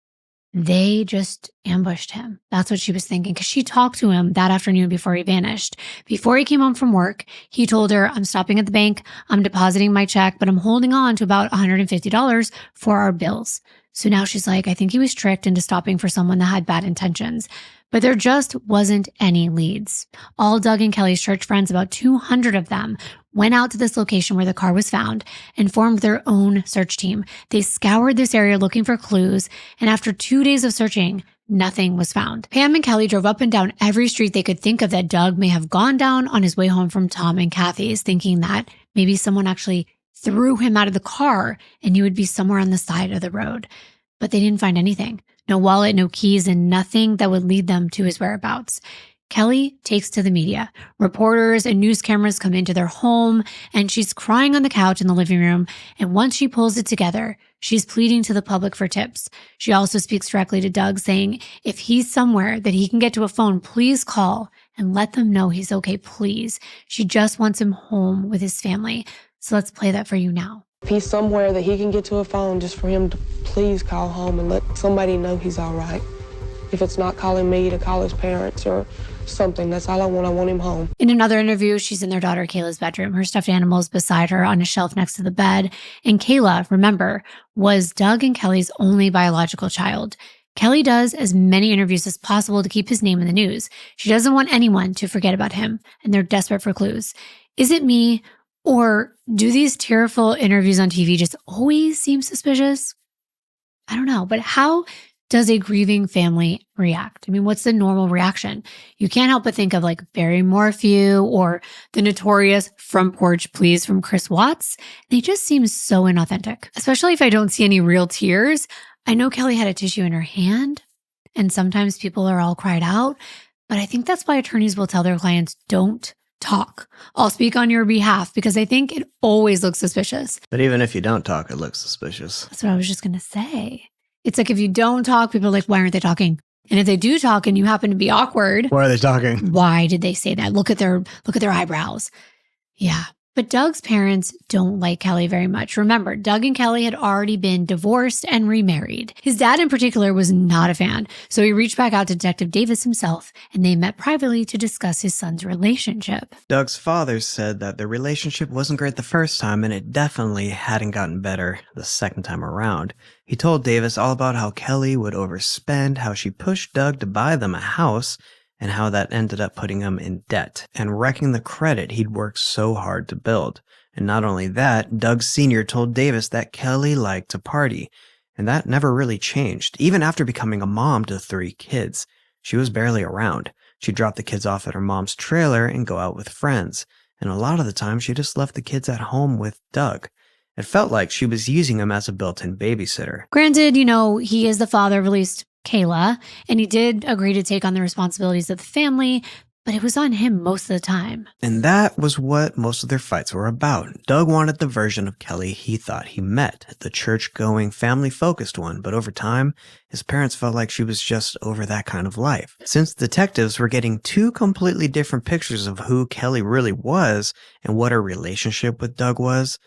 they just ambushed him. That's what she was thinking because she talked to him that afternoon before he vanished. Before he came home from work, he told her, I'm stopping at the bank. I'm depositing my check, but I'm holding on to about $150 for our bills. So now she's like, I think he was tricked into stopping for someone that had bad intentions. But there just wasn't any leads. All Doug and Kelly's church friends, about 200 of them, went out to this location where the car was found and formed their own search team. They scoured this area looking for clues, and after 2 days of searching, nothing was found. Pam and Kelly drove up and down every street they could think of that Doug may have gone down on his way home from Tom and Kathy's, thinking that maybe someone actually threw him out of the car and he would be somewhere on the side of the road. But they didn't find anything. No wallet, no keys, and nothing that would lead them to his whereabouts. Kelly takes to the media. Reporters and news cameras come into their home, and she's crying on the couch in the living room. And once she pulls it together, she's pleading to the public for tips. She also speaks directly to Doug, saying, if he's somewhere that he can get to a phone, please call and let them know he's okay, please. She just wants him home with his family. So let's play that for you now. If he's somewhere that he can get to a phone, just for him to please call home and let somebody know he's all right. If it's not calling me, to call his parents or something. That's all I want. I want him home. In another interview, she's in their daughter Kayla's bedroom. Her stuffed animal is beside her on a shelf next to the bed. And Kayla, remember, was Doug and Kelly's only biological child. Kelly does as many interviews as possible to keep his name in the news. She doesn't want anyone to forget about him, and they're desperate for clues. Is it me? Or do these tearful interviews on TV just always seem suspicious? I don't know, but how does a grieving family react? I mean, what's the normal reaction? You can't help but think of like Barry Morphew or the notorious Front Porch Please from Chris Watts. They just seem so inauthentic, especially if I don't see any real tears. I know Kelly had a tissue in her hand, and sometimes people are all cried out, but I think that's why attorneys will tell their clients, don't talk. I'll speak on your behalf because I think it always looks suspicious. But even if you don't talk, it looks suspicious. That's what I was just going to say. It's like if you don't talk, people are like, why aren't they talking? And if they do talk and you happen to be awkward, Why are they talking? why did they say that? Look at their eyebrows. Yeah. But Doug's parents don't like Kelly very much. Remember, Doug and Kelly had already been divorced and remarried. His dad in particular was not a fan, so he reached back out to Detective Davis himself, and they met privately to discuss his son's relationship. Doug's father said that the relationship wasn't great the first time, and it definitely hadn't gotten better the second time around. He told Davis all about how Kelly would overspend, how she pushed Doug to buy them a house, and how that ended up putting him in debt and wrecking the credit he'd worked so hard to build. And not only that, Doug Sr. told Davis that Kelly liked to party, and that never really changed. Even after becoming a mom to 3 kids, she was barely around. She'd drop the kids off at her mom's trailer and go out with friends, and a lot of the time she just left the kids at home with Doug. It felt like she was using him as a built-in babysitter. Granted, he is the father of at least Kayla, and he did agree to take on the responsibilities of the family, but it was on him most of the time. And that was what most of their fights were about. Doug wanted the version of Kelly he thought he met, the church-going, family-focused one, but over time, his parents felt like she was just over that kind of life. Since detectives were getting 2 completely different pictures of who Kelly really was and what her relationship with Doug was,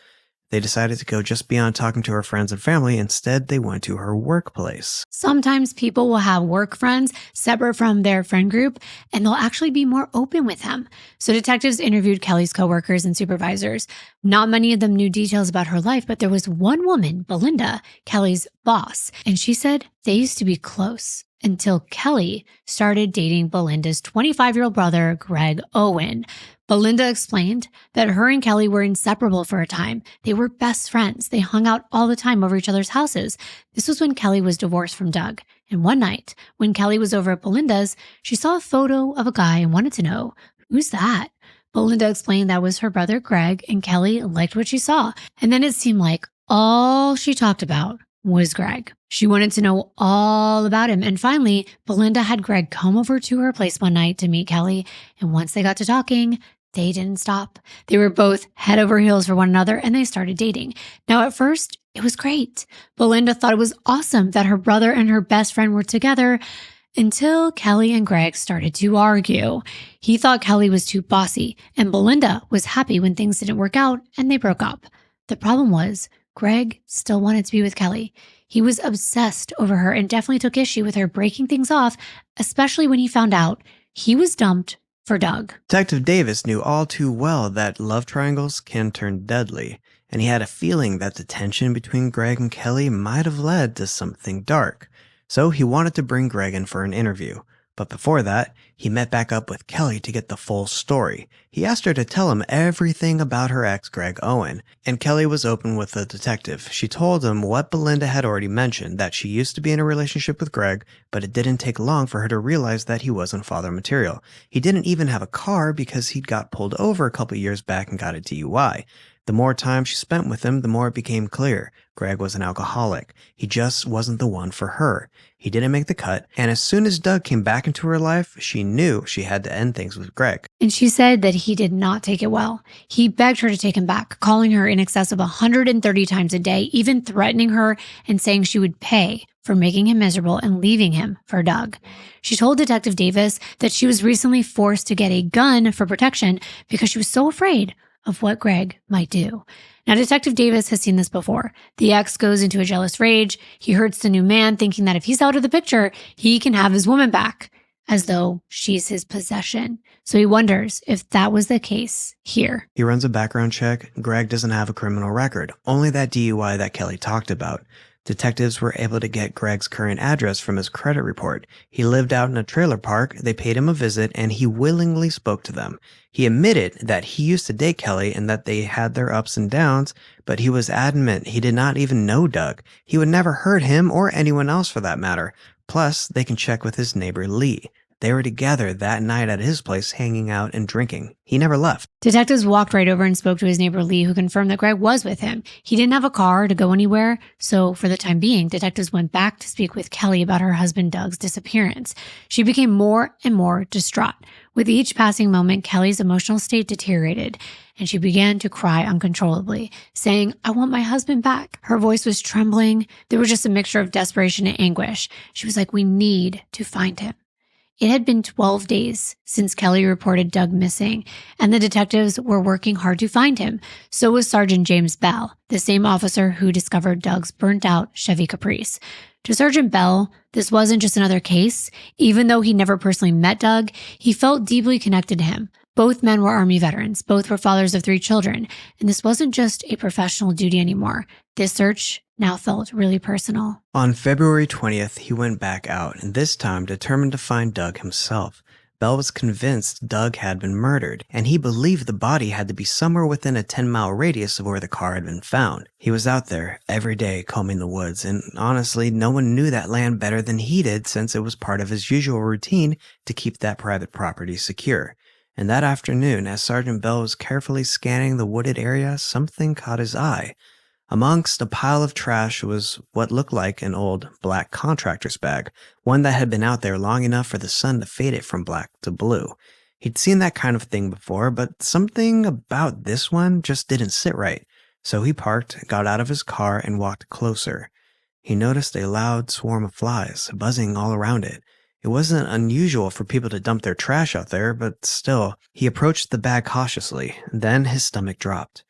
they decided to go just beyond talking to her friends and family. Instead, they went to her workplace. Sometimes people will have work friends separate from their friend group, and they'll actually be more open with them. So detectives interviewed Kelly's coworkers and supervisors. Not many of them knew details about her life, but there was one woman, Belinda, Kelly's boss, and she said they used to be close until Kelly started dating Belinda's 25-year-old brother, Greg Owen. Belinda explained that her and Kelly were inseparable for a time. They were best friends. They hung out all the time over each other's houses. This was when Kelly was divorced from Doug. And one night, when Kelly was over at Belinda's, she saw a photo of a guy and wanted to know, who's that? Belinda explained that was her brother Greg, and Kelly liked what she saw. And then it seemed like all she talked about was Greg. She wanted to know all about him. And finally, Belinda had Greg come over to her place one night to meet Kelly. And once they got to talking, they didn't stop. They were both head over heels for one another, and they started dating. Now, at first, it was great. Belinda thought it was awesome that her brother and her best friend were together until Kelly and Greg started to argue. He thought Kelly was too bossy, and Belinda was happy when things didn't work out, and they broke up. The problem was, Greg still wanted to be with Kelly. He was obsessed over her and definitely took issue with her breaking things off, especially when he found out he was dumped for Doug. Detective Davis knew all too well that love triangles can turn deadly, and he had a feeling that the tension between Greg and Kelly might have led to something dark. So he wanted to bring Greg in for an interview. But before that, he met back up with Kelly to get the full story. He asked her to tell him everything about her ex, Greg Owen, and Kelly was open with the detective. She told him what Belinda had already mentioned, that she used to be in a relationship with Greg, but it didn't take long for her to realize that he wasn't father material. He didn't even have a car because he'd got pulled over a couple years back and got a DUI. The more time she spent with him, the more it became clear. Greg was an alcoholic. He just wasn't the one for her. He didn't make the cut, and as soon as Doug came back into her life, she knew she had to end things with Greg. And she said that he did not take it well. He begged her to take him back, calling her in excess of 130 times a day, even threatening her and saying she would pay for making him miserable and leaving him for Doug. She told Detective Davis that she was recently forced to get a gun for protection because she was so afraid of what Greg might do. Now, Detective Davis has seen this before. The ex goes into a jealous rage. He hurts the new man, thinking that if he's out of the picture, he can have his woman back, as though she's his possession. So he wonders if that was the case here. He runs a background check. Greg doesn't have a criminal record, only that DUI that Kelly talked about. Detectives were able to get Greg's current address from his credit report. He lived out in a trailer park, they paid him a visit, and he willingly spoke to them. He admitted that he used to date Kelly and that they had their ups and downs, but he was adamant he did not even know Doug. He would never hurt him or anyone else for that matter. Plus, they can check with his neighbor Lee. They were together that night at his place, hanging out and drinking. He never left. Detectives walked right over and spoke to his neighbor Lee, who confirmed that Greg was with him. He didn't have a car to go anywhere, so for the time being, detectives went back to speak with Kelly about her husband Doug's disappearance. She became more and more distraught. With each passing moment, Kelly's emotional state deteriorated, and she began to cry uncontrollably, saying, "I want my husband back." Her voice was trembling. There was just a mixture of desperation and anguish. She was like, "We need to find him." It had been 12 days since Kelly reported Doug missing, and the detectives were working hard to find him. So was Sergeant James Bell, the same officer who discovered Doug's burnt-out Chevy Caprice. To Sergeant Bell, this wasn't just another case. Even though he never personally met Doug, he felt deeply connected to him. Both men were Army veterans. Both were fathers of 3 children. And this wasn't just a professional duty anymore. This search now felt really personal. On February 20th, he went back out, and this time determined to find Doug himself. Bell was convinced Doug had been murdered, and he believed the body had to be somewhere within a 10-mile radius of where the car had been found. He was out there every day combing the woods, and honestly, no one knew that land better than he did, since it was part of his usual routine to keep that private property secure. And that afternoon, as Sergeant Bell was carefully scanning the wooded area, something caught his eye. Amongst a pile of trash was what looked like an old black contractor's bag, one that had been out there long enough for the sun to fade it from black to blue. He'd seen that kind of thing before, but something about this one just didn't sit right. So he parked, got out of his car, and walked closer. He noticed a loud swarm of flies buzzing all around it. It wasn't unusual for people to dump their trash out there, but still, he approached the bag cautiously. Then his stomach dropped.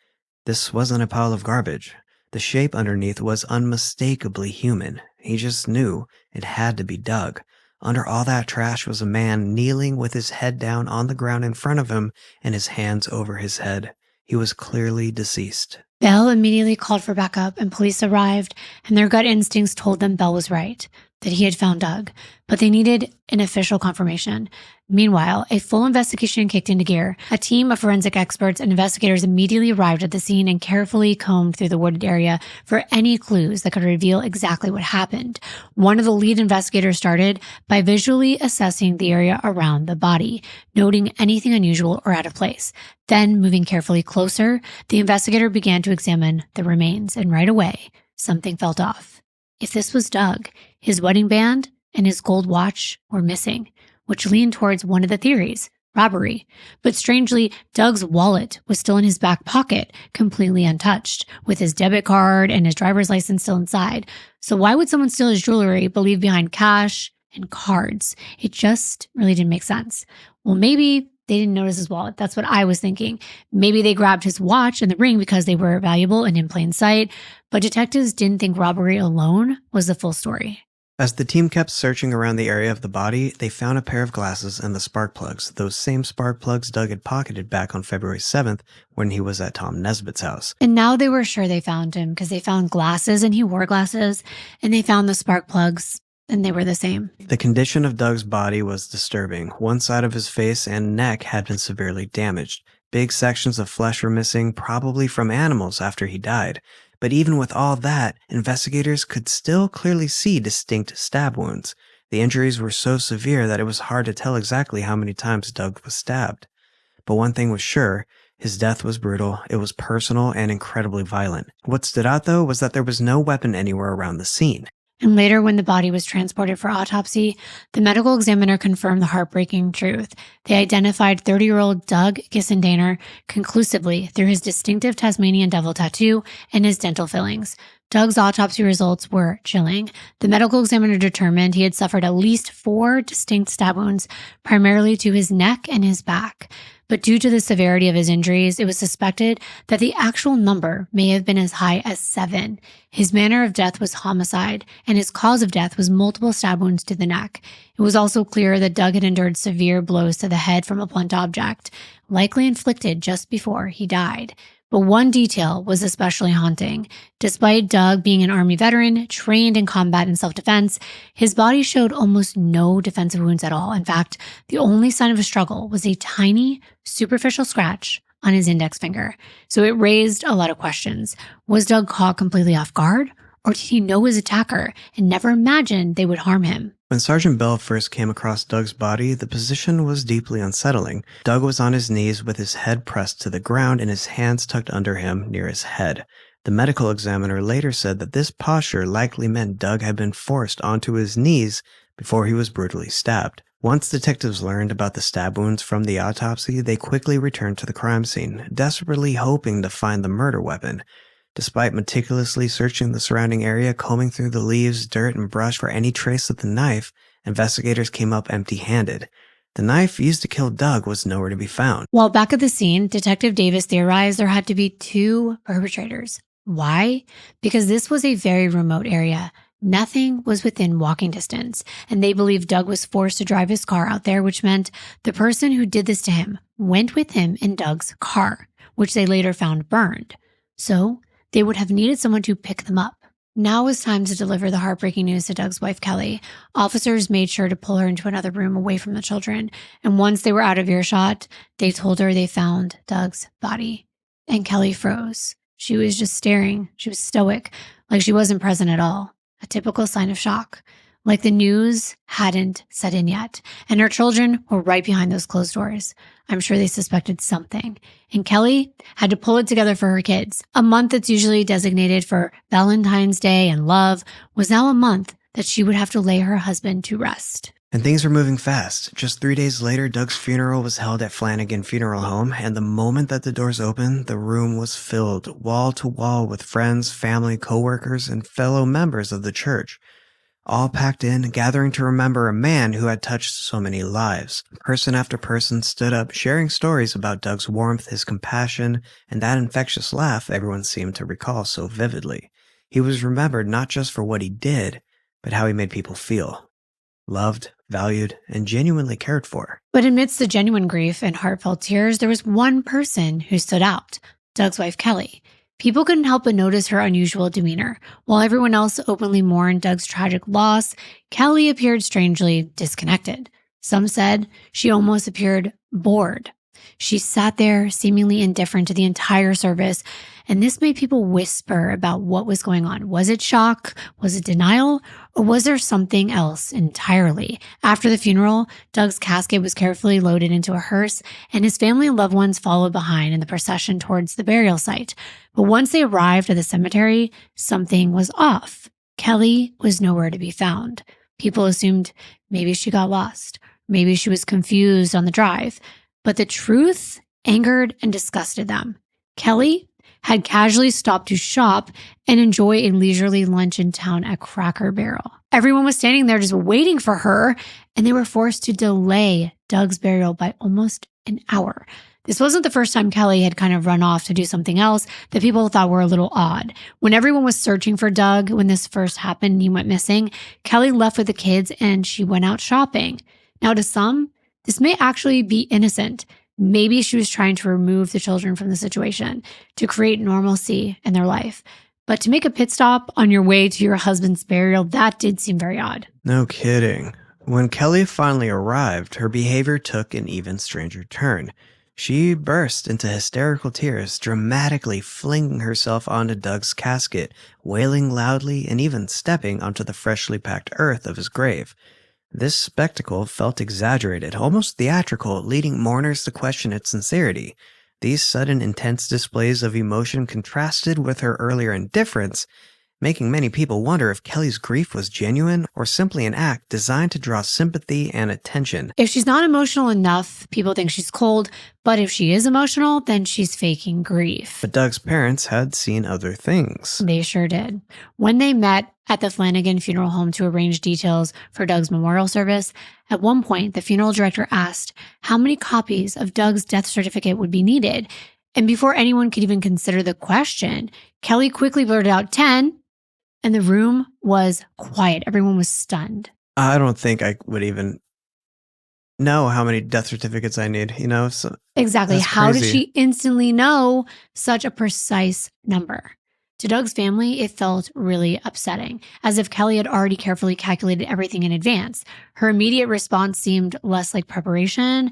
This wasn't a pile of garbage. The shape underneath was unmistakably human. He just knew it had to be Doug. Under all that trash was a man kneeling with his head down on the ground in front of him and his hands over his head. He was clearly deceased. Bell immediately called for backup, and police arrived, and their gut instincts told them Bell was right, that he had found Doug, but they needed an official confirmation. Meanwhile, a full investigation kicked into gear. A team of forensic experts and investigators immediately arrived at the scene and carefully combed through the wooded area for any clues that could reveal exactly what happened. One of the lead investigators started by visually assessing the area around the body, noting anything unusual or out of place. Then, moving carefully closer, the investigator began to examine the remains, and right away, something felt off. If this was Doug, his wedding band and his gold watch were missing, which leaned towards one of the theories, robbery. But strangely, Doug's wallet was still in his back pocket, completely untouched, with his debit card and his driver's license still inside. So why would someone steal his jewelry but leave behind cash and cards? It just really didn't make sense. Well, maybe they didn't notice his wallet. That's what I was thinking. Maybe they grabbed his watch and the ring because they were valuable and in plain sight, but detectives didn't think robbery alone was the full story. As the team kept searching around the area of the body, they found a pair of glasses and the spark plugs, those same spark plugs Doug had pocketed back on February 7th when he was at Tom Nesbitt's house. And now they were sure they found him because they found glasses and he wore glasses, and they found the spark plugs and they were the same. The condition of Doug's body was disturbing. One side of his face and neck had been severely damaged. Big sections of flesh were missing, probably from animals after he died. But even with all that, investigators could still clearly see distinct stab wounds. The injuries were so severe that it was hard to tell exactly how many times Doug was stabbed. But one thing was sure, his death was brutal, it was personal, and incredibly violent. What stood out, though, was that there was no weapon anywhere around the scene. And later, when the body was transported for autopsy, the medical examiner confirmed the heartbreaking truth. They identified 30-year-old Doug Dissendanger conclusively through his distinctive Tasmanian devil tattoo and his dental fillings. Doug's autopsy results were chilling. The medical examiner determined he had suffered at least 4 distinct stab wounds, primarily to his neck and his back. But due to the severity of his injuries, it was suspected that the actual number may have been as high as 7. His manner of death was homicide, and his cause of death was multiple stab wounds to the neck. It was also clear that Doug had endured severe blows to the head from a blunt object, likely inflicted just before he died. But one detail was especially haunting. Despite Doug being an Army veteran, trained in combat and self-defense, his body showed almost no defensive wounds at all. In fact, the only sign of a struggle was a tiny, superficial scratch on his index finger. So it raised a lot of questions. Was Doug caught completely off guard? Or did he know his attacker and never imagined they would harm him? When Sergeant Bell first came across Doug's body, the position was deeply unsettling. Doug was on his knees with his head pressed to the ground and his hands tucked under him near his head. The medical examiner later said that this posture likely meant Doug had been forced onto his knees before he was brutally stabbed. Once detectives learned about the stab wounds from the autopsy, they quickly returned to the crime scene, desperately hoping to find the murder weapon. Despite meticulously searching the surrounding area, combing through the leaves, dirt, and brush for any trace of the knife, investigators came up empty-handed. The knife used to kill Doug was nowhere to be found. While back at the scene, Detective Davis theorized there had to be 2 perpetrators. Why? Because this was a very remote area. Nothing was within walking distance, and they believed Doug was forced to drive his car out there, which meant the person who did this to him went with him in Doug's car, which they later found burned. So they would have needed someone to pick them up. Now was time to deliver the heartbreaking news to Doug's wife, Kelly. Officers made sure to pull her into another room away from the children, and once they were out of earshot, they told her they found Doug's body. And Kelly froze. She was just staring. She was stoic, like she wasn't present at all. A typical sign of shock. Like the news hadn't set in yet, and her children were right behind those closed doors. I'm sure they suspected something, and Kelly had to pull it together for her kids. A month that's usually designated for Valentine's Day and love was now a month that she would have to lay her husband to rest. And things were moving fast. Just 3 days later, Doug's funeral was held at Flanagan Funeral Home, and the moment that the doors opened, the room was filled wall to wall with friends, family, co-workers, and fellow members of the church. All packed in, gathering to remember a man who had touched so many lives. Person after person stood up, sharing stories about Doug's warmth, his compassion, and that infectious laugh everyone seemed to recall so vividly. He was remembered not just for what he did, but how he made people feel. Loved, valued, and genuinely cared for. But amidst the genuine grief and heartfelt tears, there was one person who stood out, Doug's wife, Kelly. People couldn't help but notice her unusual demeanor. While everyone else openly mourned Doug's tragic loss, Kelly appeared strangely disconnected. Some said she almost appeared bored. She sat there, seemingly indifferent to the entire service, and this made people whisper about what was going on. Was it shock? Was it denial? Or was there something else entirely? After the funeral, Doug's casket was carefully loaded into a hearse, and his family and loved ones followed behind in the procession towards the burial site. But once they arrived at the cemetery, something was off. Kelly was nowhere to be found. People assumed maybe she got lost. Maybe she was confused on the drive. But the truth angered and disgusted them. Kelly had casually stopped to shop and enjoy a leisurely lunch in town at Cracker Barrel. Everyone was standing there just waiting for her, and they were forced to delay Doug's burial by almost an hour. This wasn't the first time Kelly had kind of run off to do something else that people thought were a little odd. When everyone was searching for Doug, when this first happened and he went missing, Kelly left with the kids and she went out shopping. Now, to some, this may actually be innocent. Maybe she was trying to remove the children from the situation, to create normalcy in their life. But to make a pit stop on your way to your husband's burial, that did seem very odd. No kidding. When Kelly finally arrived, her behavior took an even stranger turn. She burst into hysterical tears, dramatically flinging herself onto Doug's casket, wailing loudly and even stepping onto the freshly packed earth of his grave. This spectacle felt exaggerated, almost theatrical, leading mourners to question its sincerity. These sudden, intense displays of emotion contrasted with her earlier indifference, making many people wonder if Kelly's grief was genuine or simply an act designed to draw sympathy and attention. If she's not emotional enough, people think she's cold, but if she is emotional, then she's faking grief. But Doug's parents had seen other things. They sure did. When they met at the Flanagan Funeral Home to arrange details for Doug's memorial service, at one point, the funeral director asked how many copies of Doug's death certificate would be needed. And before anyone could even consider the question, Kelly quickly blurted out 10, and the room was quiet. Everyone was stunned. I don't think I would even know how many death certificates I need, So exactly. that's How did crazy. she instantly know such a precise number? To Doug's family, it felt really upsetting, as if Kelly had already carefully calculated everything in advance. Her immediate response seemed less like preparation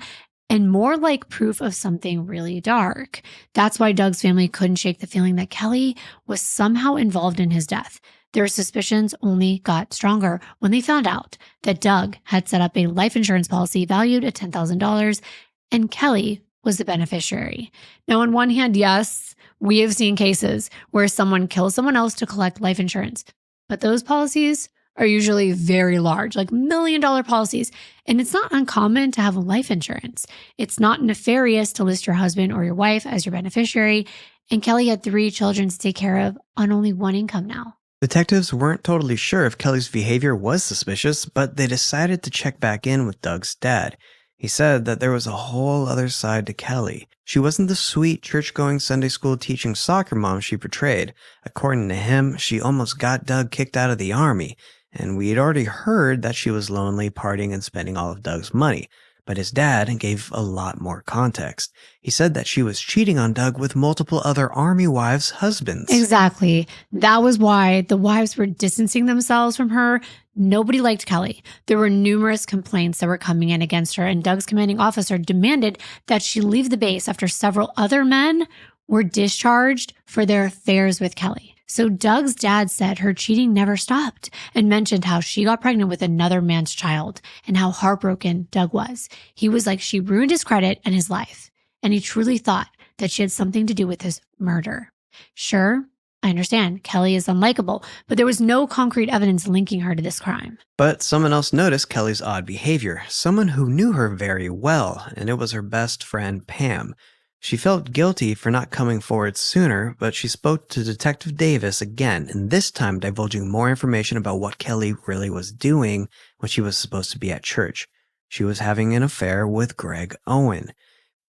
and more like proof of something really dark. That's why Doug's family couldn't shake the feeling that Kelly was somehow involved in his death. Their suspicions only got stronger when they found out that Doug had set up a life insurance policy valued at $10,000 and Kelly was the beneficiary. Now, on one hand, yes, we have seen cases where someone kills someone else to collect life insurance, but those policies are usually very large, like $1 million policies. And it's not uncommon to have life insurance. It's not nefarious to list your husband or your wife as your beneficiary. And Kelly had 3 children to take care of on only one income now. Detectives weren't totally sure if Kelly's behavior was suspicious, but they decided to check back in with Doug's dad. He said that there was a whole other side to Kelly. She wasn't the sweet, church-going, Sunday school teaching soccer mom she portrayed. According to him, she almost got Doug kicked out of the army. And we had already heard that she was lonely, partying, and spending all of Doug's money. But his dad gave a lot more context. He said that she was cheating on Doug with multiple other army wives' husbands. Exactly. That was why the wives were distancing themselves from her. Nobody liked Kelly. There were numerous complaints that were coming in against her, and Doug's commanding officer demanded that she leave the base after several other men were discharged for their affairs with Kelly. So Doug's dad said her cheating never stopped and mentioned how she got pregnant with another man's child and how heartbroken Doug was. He was like, she ruined his credit and his life. And he truly thought that she had something to do with his murder. Sure, I understand Kelly is unlikable, but there was no concrete evidence linking her to this crime. But someone else noticed Kelly's odd behavior, someone who knew her very well, and it was her best friend, Pam. She felt guilty for not coming forward sooner, but she spoke to Detective Davis again, and this time divulging more information about what Kelly really was doing when she was supposed to be at church. She was having an affair with Greg Owen.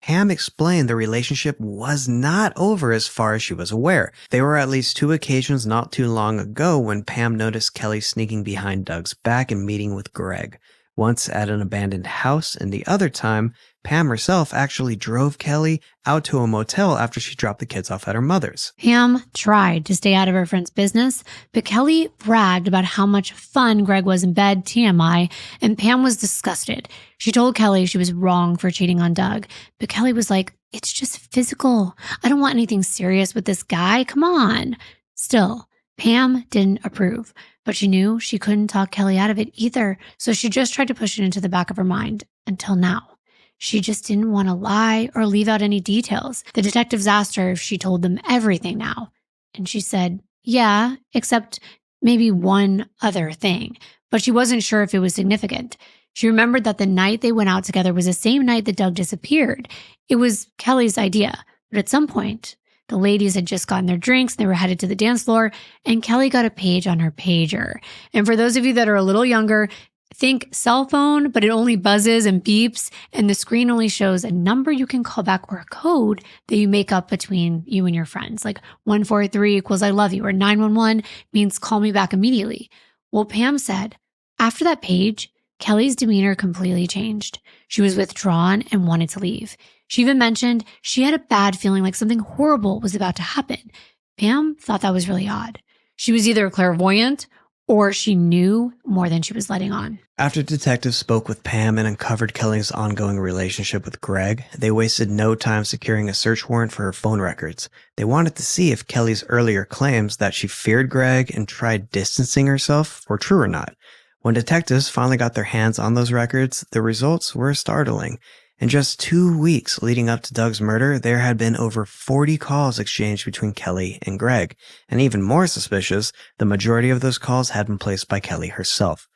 Pam explained the relationship was not over as far as she was aware. There were at least 2 occasions not too long ago when Pam noticed Kelly sneaking behind Doug's back and meeting with Greg. Once at an abandoned house, and the other time, Pam herself actually drove Kelly out to a motel after she dropped the kids off at her mother's. Pam tried to stay out of her friend's business, but Kelly bragged about how much fun Greg was in bed, TMI, and Pam was disgusted. She told Kelly she was wrong for cheating on Doug, but Kelly was like, it's just physical. I don't want anything serious with this guy. Come on. Still, Pam didn't approve, but she knew she couldn't talk Kelly out of it either, so she just tried to push it into the back of her mind until now. She just didn't want to lie or leave out any details. The detectives asked her if she told them everything now, and she said, yeah, except maybe one other thing, but she wasn't sure if it was significant. She remembered that the night they went out together was the same night that Doug disappeared. It was Kelly's idea, but at some point, the ladies had just gotten their drinks, they were headed to the dance floor, and Kelly got a page on her pager. And for those of you that are a little younger, think cell phone, but it only buzzes and beeps, and the screen only shows a number you can call back or a code that you make up between you and your friends. Like 143 equals I love you, or 911 means call me back immediately. Well, Pam said, after that page, Kelly's demeanor completely changed. She was withdrawn and wanted to leave. She even mentioned she had a bad feeling like something horrible was about to happen. Pam thought that was really odd. She was either clairvoyant or she knew more than she was letting on. After detectives spoke with Pam and uncovered Kelly's ongoing relationship with Greg, they wasted no time securing a search warrant for her phone records. They wanted to see if Kelly's earlier claims that she feared Greg and tried distancing herself were true or not. When detectives finally got their hands on those records, the results were startling. In just 2 weeks leading up to Doug's murder, there had been over 40 calls exchanged between Kelly and Greg. And even more suspicious, the majority of those calls had been placed by Kelly herself.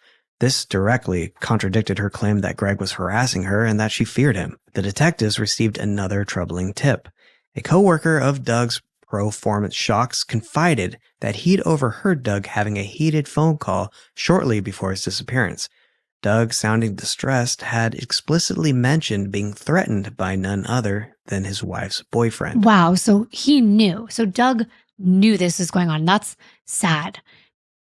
This directly contradicted her claim that Greg was harassing her and that she feared him. The detectives received another troubling tip. A coworker of Doug's pro-formance shocks confided that he'd overheard Doug having a heated phone call shortly before his disappearance. Doug, sounding distressed, had explicitly mentioned being threatened by none other than his wife's boyfriend. Wow, so he knew. So Doug knew this was going on. That's sad.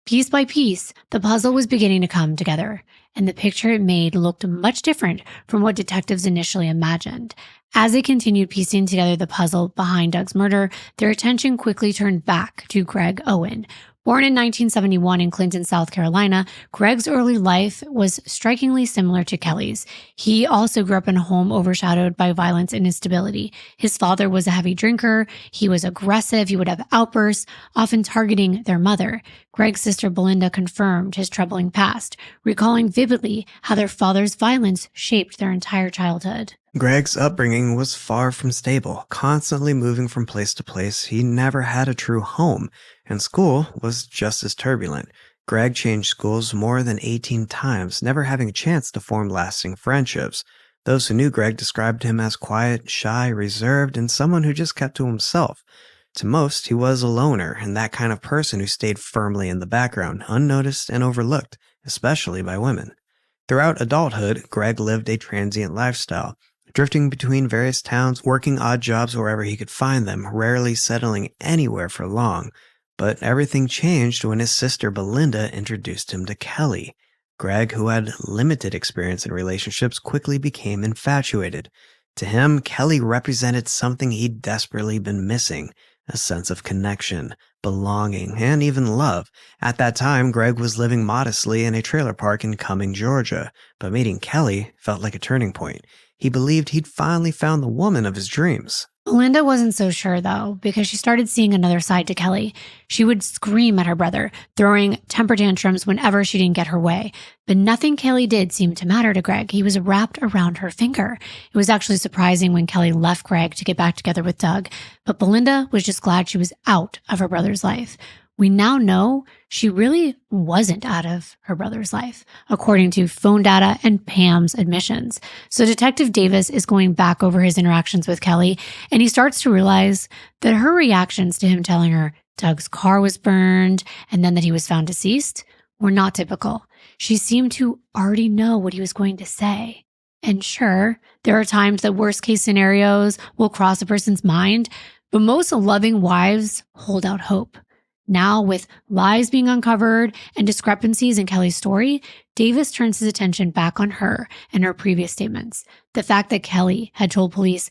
Piece by piece, the puzzle was beginning to come together, and the picture it made looked much different from what detectives initially imagined. As they continued piecing together the puzzle behind Doug's murder, their attention quickly turned back to Greg Owen. Born in 1971 in Clinton, South Carolina, Greg's early life was strikingly similar to Kelly's. He also grew up in a home overshadowed by violence and instability. His father was a heavy drinker. He was aggressive. He would have outbursts, often targeting their mother. Greg's sister Belinda confirmed his troubling past, recalling vividly how their father's violence shaped their entire childhood. Greg's upbringing was far from stable, constantly moving from place to place. He never had a true home, and school was just as turbulent. Greg changed schools more than 18 times, never having a chance to form lasting friendships. Those who knew Greg described him as quiet, shy, reserved, and someone who just kept to himself. To most, he was a loner, and that kind of person who stayed firmly in the background, unnoticed and overlooked, especially by women. Throughout adulthood, Greg lived a transient lifestyle, drifting between various towns, working odd jobs wherever he could find them, rarely settling anywhere for long. But everything changed when his sister Belinda introduced him to Kelly. Greg, who had limited experience in relationships, quickly became infatuated. To him, Kelly represented something he'd desperately been missing, a sense of connection, belonging, and even love. At that time, Greg was living modestly in a trailer park in Cumming, Georgia, but meeting Kelly felt like a turning point. He believed he'd finally found the woman of his dreams. Belinda wasn't so sure, though, because she started seeing another side to Kelly. She would scream at her brother, throwing temper tantrums whenever she didn't get her way. But nothing Kelly did seemed to matter to Greg. He was wrapped around her finger. It was actually surprising when Kelly left Greg to get back together with Doug. But Belinda was just glad she was out of her brother's life. We now know she really wasn't out of her brother's life, according to phone data and Pam's admissions. So Detective Davis is going back over his interactions with Kelly, and he starts to realize that her reactions to him telling her Doug's car was burned and then that he was found deceased were not typical. She seemed to already know what he was going to say. And sure, there are times that worst case scenarios will cross a person's mind, but most loving wives hold out hope. Now, with lies being uncovered and discrepancies in Kelly's story, Davis turns his attention back on her and her previous statements. The fact that Kelly had told police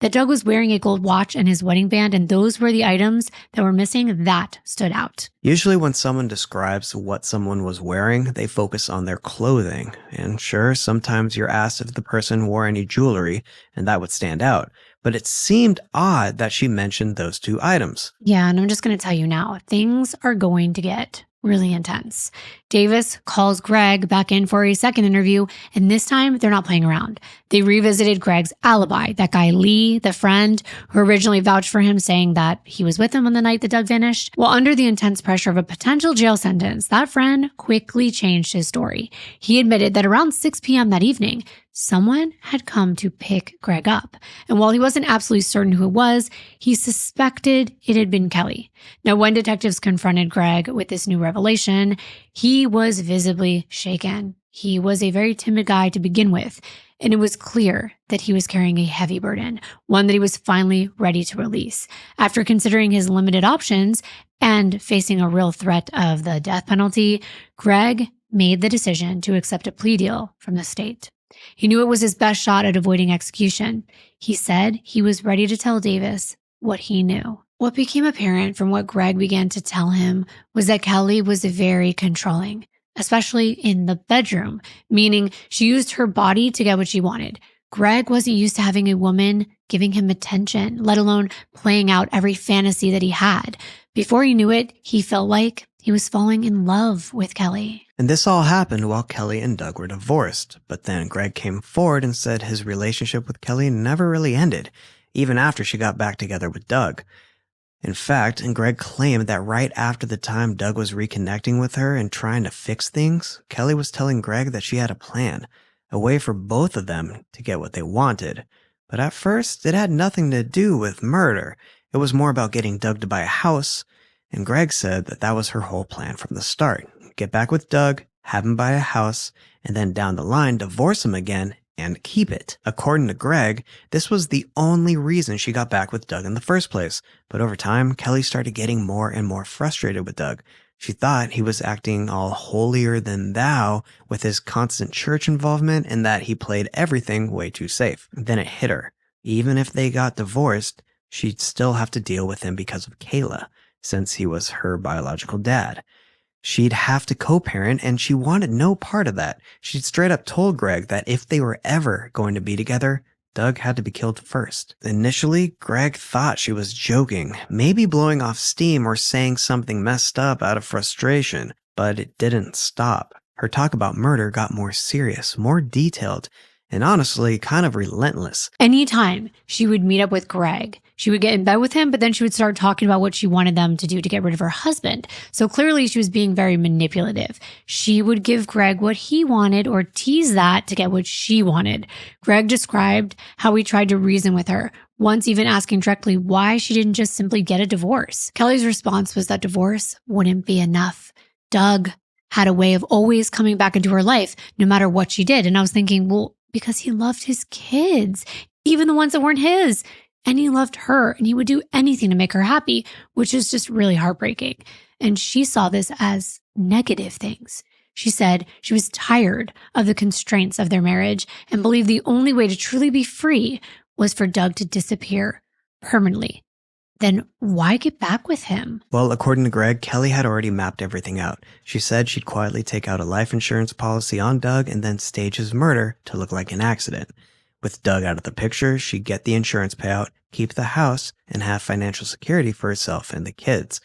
that Doug was wearing a gold watch and his wedding band, and those were the items that were missing, that stood out. Usually when someone describes what someone was wearing, they focus on their clothing. And sure, sometimes you're asked if the person wore any jewelry, and that would stand out. But it seemed odd that she mentioned those two items. Yeah, and I'm just going to tell you now, things are going to get really intense. Davis calls Greg back in for a second interview, and this time they're not playing around. They revisited Greg's alibi, that guy Lee, the friend who originally vouched for him, saying that he was with him on the night that Doug vanished. Well, under the intense pressure of a potential jail sentence, that friend quickly changed his story. He admitted that around 6 p.m. that evening, someone had come to pick Greg up. And while he wasn't absolutely certain who it was, he suspected it had been Kelly. Now, when detectives confronted Greg with this new revelation, he was visibly shaken. He was a very timid guy to begin with, and it was clear that he was carrying a heavy burden, one that he was finally ready to release. After considering his limited options and facing a real threat of the death penalty, Greg made the decision to accept a plea deal from the state. He knew it was his best shot at avoiding execution. He said he was ready to tell Davis what he knew. What became apparent from what Greg began to tell him was that Kelly was very controlling, especially in the bedroom, meaning she used her body to get what she wanted. Greg wasn't used to having a woman giving him attention, let alone playing out every fantasy that he had. Before he knew it, he felt like he was falling in love with Kelly. And this all happened while Kelly and Doug were divorced. But then Greg came forward and said his relationship with Kelly never really ended, even after she got back together with Doug. In fact, and Greg claimed that right after the time Doug was reconnecting with her and trying to fix things, Kelly was telling Greg that she had a plan, a way for both of them to get what they wanted. But at first, it had nothing to do with murder. It was more about getting Doug to buy a house, and Greg said that that was her whole plan from the start. Get back with Doug, have him buy a house, and then down the line divorce him again and keep it. According to Greg, this was the only reason she got back with Doug in the first place. But over time, Kelly started getting more and more frustrated with Doug. She thought he was acting all holier than thou with his constant church involvement and that he played everything way too safe. Then it hit her. Even if they got divorced, she'd still have to deal with him because of Kayla. since he was her biological dad. She'd have to co-parent, and she wanted no part of that. She'd straight up told Greg that if they were ever going to be together, Doug had to be killed first. Initially, Greg thought she was joking, maybe blowing off steam or saying something messed up out of frustration, but it didn't stop. Her talk about murder got more serious, more detailed, and honestly, kind of relentless. Anytime she would meet up with Greg, she would get in bed with him, but then she would start talking about what she wanted them to do to get rid of her husband. So clearly she was being very manipulative. She would give Greg what he wanted or tease that to get what she wanted. Greg described how he tried to reason with her, once even asking directly why she didn't just simply get a divorce. Kelly's response was that divorce wouldn't be enough. Doug had a way of always coming back into her life, no matter what she did. And I was thinking, well, because he loved his kids, even the ones that weren't his. And he loved her, and he would do anything to make her happy, which is just really heartbreaking. And she saw this as negative things. She said she was tired of the constraints of their marriage and believed the only way to truly be free was for Doug to disappear permanently. Then why get back with him? Well, according to Greg, Kelly had already mapped everything out. She said she'd quietly take out a life insurance policy on Doug and then stage his murder to look like an accident. With Doug out of the picture, she'd get the insurance payout, keep the house, and have financial security for herself and the kids.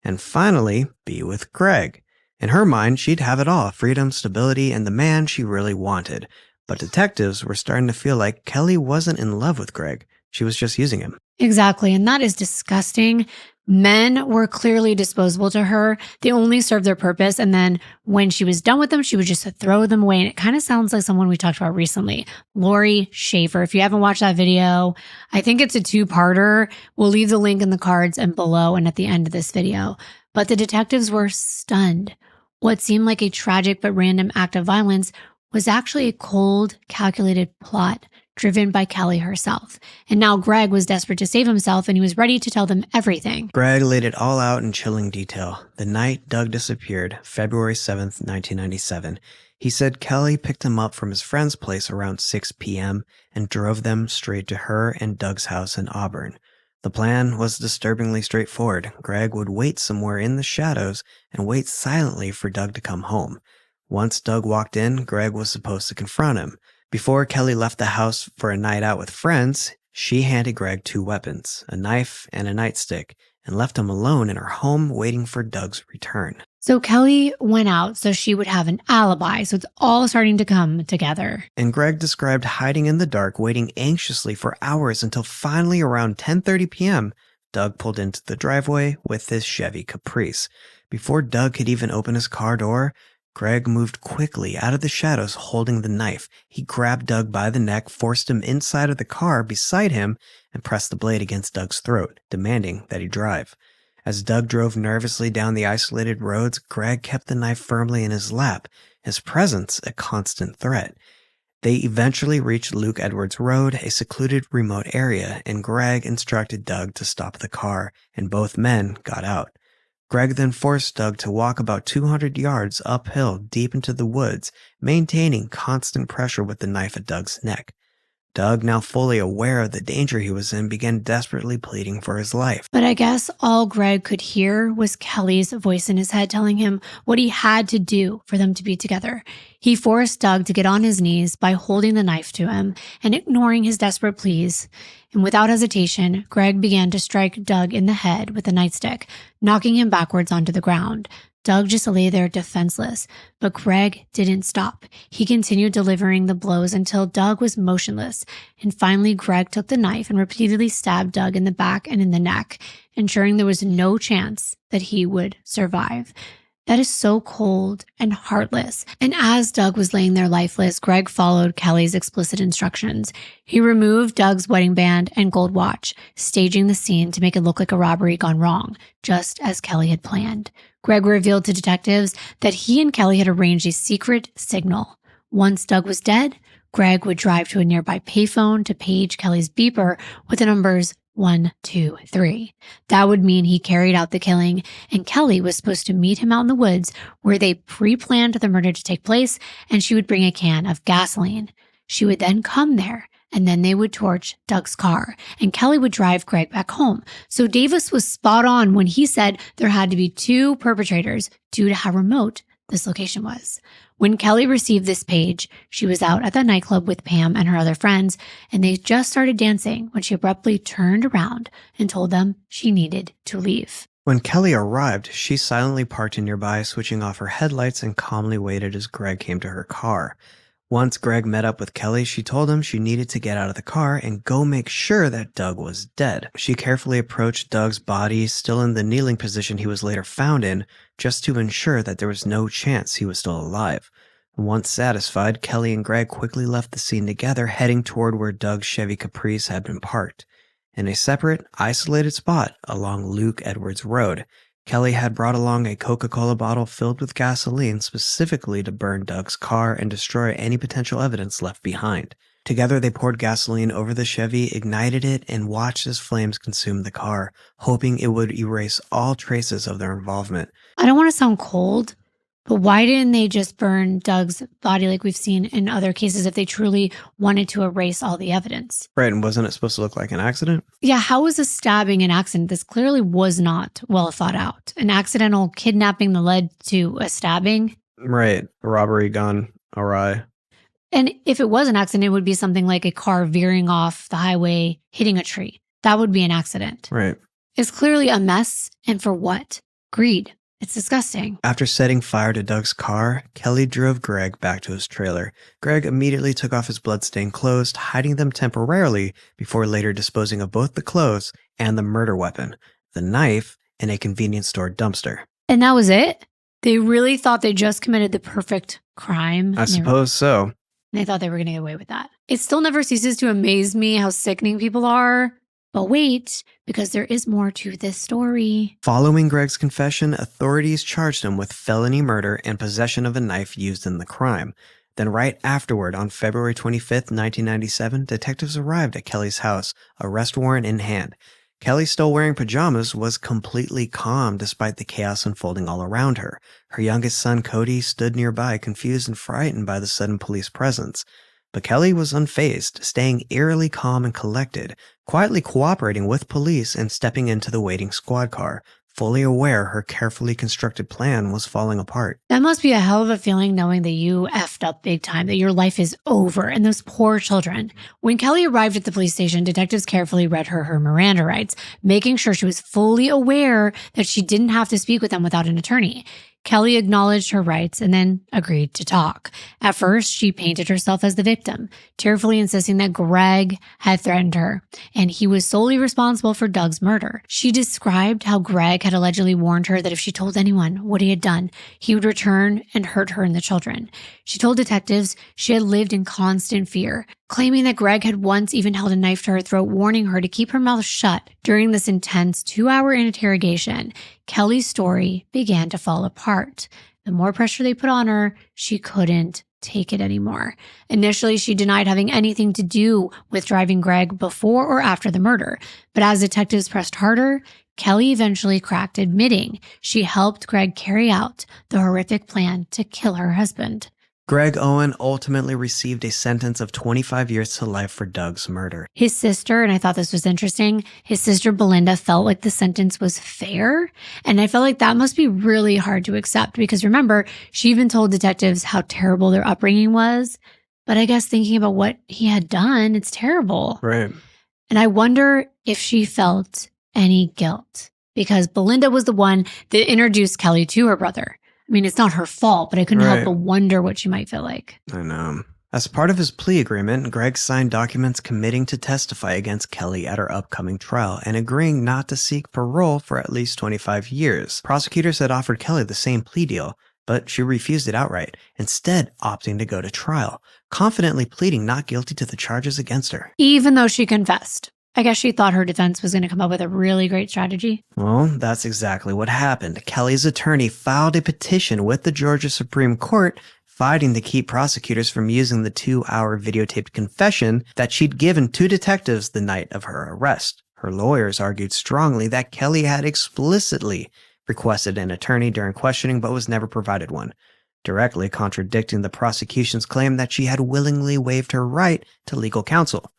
And finally, be with Greg. In her mind, she'd have it all, freedom, stability, and the man she really wanted. But detectives were starting to feel like Kelly wasn't in love with Greg. She was just using him. Exactly, and that is disgusting. Men were clearly disposable to her. They only served their purpose, and then when she was done with them, she would just throw them away. And it kind of sounds like someone we talked about recently, Lori Schaefer. If you haven't watched that video, I think it's a two-parter. We'll leave the link in the cards and below and at the end of this video. But the detectives were stunned. What seemed like a tragic but random act of violence was actually a cold, calculated plot driven by Kelly herself. And now Greg was desperate to save himself, and he was ready to tell them everything. Greg laid it all out in chilling detail. The night Doug disappeared, February 7th, 1997, he said Kelly picked him up from his friend's place around 6 p.m. and drove them straight to her and Doug's house in Auburn. The plan was disturbingly straightforward. Greg would wait somewhere in the shadows and wait silently for Doug to come home. Once Doug walked in, Greg was supposed to confront him. Before Kelly left the house for a night out with friends, she handed Greg 2 weapons, a knife and a nightstick, and left him alone in her home waiting for Doug's return. So Kelly went out so she would have an alibi. So it's all starting to come together. And Greg described hiding in the dark, waiting anxiously for hours until finally around 10:30 p.m., Doug pulled into the driveway with his Chevy Caprice. Before Doug could even open his car door, Greg moved quickly out of the shadows holding the knife. He grabbed Doug by the neck, forced him inside of the car beside him, and pressed the blade against Doug's throat, demanding that he drive. As Doug drove nervously down the isolated roads, Greg kept the knife firmly in his lap, his presence a constant threat. They eventually reached Luke Edwards Road, a secluded remote area, and Greg instructed Doug to stop the car, and both men got out. Greg then forced Doug to walk about 200 yards uphill deep into the woods, maintaining constant pressure with the knife at Doug's neck. Doug, now fully aware of the danger he was in, began desperately pleading for his life. But I guess all Greg could hear was Kelly's voice in his head telling him what he had to do for them to be together. He forced Doug to get on his knees by holding the knife to him and ignoring his desperate pleas. And without hesitation, Greg began to strike Doug in the head with the nightstick, knocking him backwards onto the ground. Doug just lay there defenseless, but Greg didn't stop. He continued delivering the blows until Doug was motionless, and finally Greg took the knife and repeatedly stabbed Doug in the back and in the neck, ensuring there was no chance that he would survive. That is so cold and heartless. And as Doug was laying there lifeless, Greg followed Kelly's explicit instructions. He removed Doug's wedding band and gold watch, staging the scene to make it look like a robbery gone wrong, just as Kelly had planned. Greg revealed to detectives that he and Kelly had arranged a secret signal. Once Doug was dead, Greg would drive to a nearby payphone to page Kelly's beeper with the numbers 1, 2, 3. That would mean he carried out the killing, and Kelly was supposed to meet him out in the woods where they pre-planned the murder to take place, and she would bring a can of gasoline. She would then come there and then they would torch Doug's car, and Kelly would drive Greg back home. So Davis was spot on when he said there had to be 2 perpetrators due to how remote this location was. When Kelly received this page, she was out at the nightclub with Pam and her other friends, and they just started dancing when she abruptly turned around and told them she needed to leave. When Kelly arrived, she silently parked nearby, switching off her headlights and calmly waited as Greg came to her car. Once Greg met up with Kelly, she told him she needed to get out of the car and go make sure that Doug was dead. She carefully approached Doug's body, still in the kneeling position he was later found in, just to ensure that there was no chance he was still alive. Once satisfied, Kelly and Greg quickly left the scene together, heading toward where Doug's Chevy Caprice had been parked. In a separate, isolated spot along Luke Edwards Road, Kelly had brought along a Coca-Cola bottle filled with gasoline specifically to burn Doug's car and destroy any potential evidence left behind. Together, they poured gasoline over the Chevy, ignited it, and watched as flames consumed the car, hoping it would erase all traces of their involvement. I don't want to sound cold, but why didn't they just burn Doug's body like we've seen in other cases if they truly wanted to erase all the evidence? Right, and wasn't it supposed to look like an accident? Yeah, how was a stabbing an accident? This clearly was not well thought out. An accidental kidnapping that led to a stabbing? Right, a robbery gone awry. And if it was an accident, it would be something like a car veering off the highway, hitting a tree. That would be an accident. Right. It's clearly a mess, and for what? Greed. It's disgusting. After setting fire to Doug's car, Kelly drove Greg back to his trailer. Greg immediately took off his bloodstained clothes, hiding them temporarily before later disposing of both the clothes and the murder weapon, the knife, in a convenience store dumpster. And that was it? They really thought they just committed the perfect crime? I suppose so. They thought they were going to get away with that. It still never ceases to amaze me how sickening people are. But wait, because there is more to this story. Following Greg's confession, authorities charged him with felony murder and possession of a knife used in the crime. Then right afterward, on February 25th, 1997, detectives arrived at Kelly's house, arrest warrant in hand. Kelly, still wearing pajamas, was completely calm despite the chaos unfolding all around her. Her youngest son, Cody, stood nearby, confused and frightened by the sudden police presence. But Kelly was unfazed, staying eerily calm and collected, quietly cooperating with police and stepping into the waiting squad car, fully aware her carefully constructed plan was falling apart. That must be a hell of a feeling knowing that you effed up big time, that your life is over, and those poor children. When Kelly arrived at the police station, detectives carefully read her Miranda rights, making sure she was fully aware that she didn't have to speak with them without an attorney. Kelly acknowledged her rights and then agreed to talk. At first, she painted herself as the victim, tearfully insisting that Greg had threatened her, and he was solely responsible for Doug's murder. She described how Greg had allegedly warned her that if she told anyone what he had done, he would return and hurt her and the children. She told detectives she had lived in constant fear, claiming that Greg had once even held a knife to her throat, warning her to keep her mouth shut. During this intense 2-hour interrogation, Kelly's story began to fall apart. The more pressure they put on her, she couldn't take it anymore. Initially, she denied having anything to do with driving Greg before or after the murder. But as detectives pressed harder, Kelly eventually cracked, admitting she helped Greg carry out the horrific plan to kill her husband. Greg Owen ultimately received a sentence of 25 years to life for Doug's murder. His sister, and I thought this was interesting, his sister Belinda felt like the sentence was fair. And I felt like that must be really hard to accept because remember, she even told detectives how terrible their upbringing was. But I guess thinking about what he had done, it's terrible. Right. And I wonder if she felt any guilt because Belinda was the one that introduced Kelly to her brother. I mean, it's not her fault, but I couldn't help but wonder what she might feel like. I know. As part of his plea agreement, Greg signed documents committing to testify against Kelly at her upcoming trial and agreeing not to seek parole for at least 25 years. Prosecutors had offered Kelly the same plea deal, but she refused it outright, instead opting to go to trial, confidently pleading not guilty to the charges against her. Even though she confessed. I guess she thought her defense was going to come up with a really great strategy. Well, that's exactly what happened. Kelly's attorney filed a petition with the Georgia Supreme Court fighting to keep prosecutors from using the 2-hour videotaped confession that she'd given to detectives the night of her arrest. Her lawyers argued strongly that Kelly had explicitly requested an attorney during questioning but was never provided one, directly contradicting the prosecution's claim that she had willingly waived her right to legal counsel.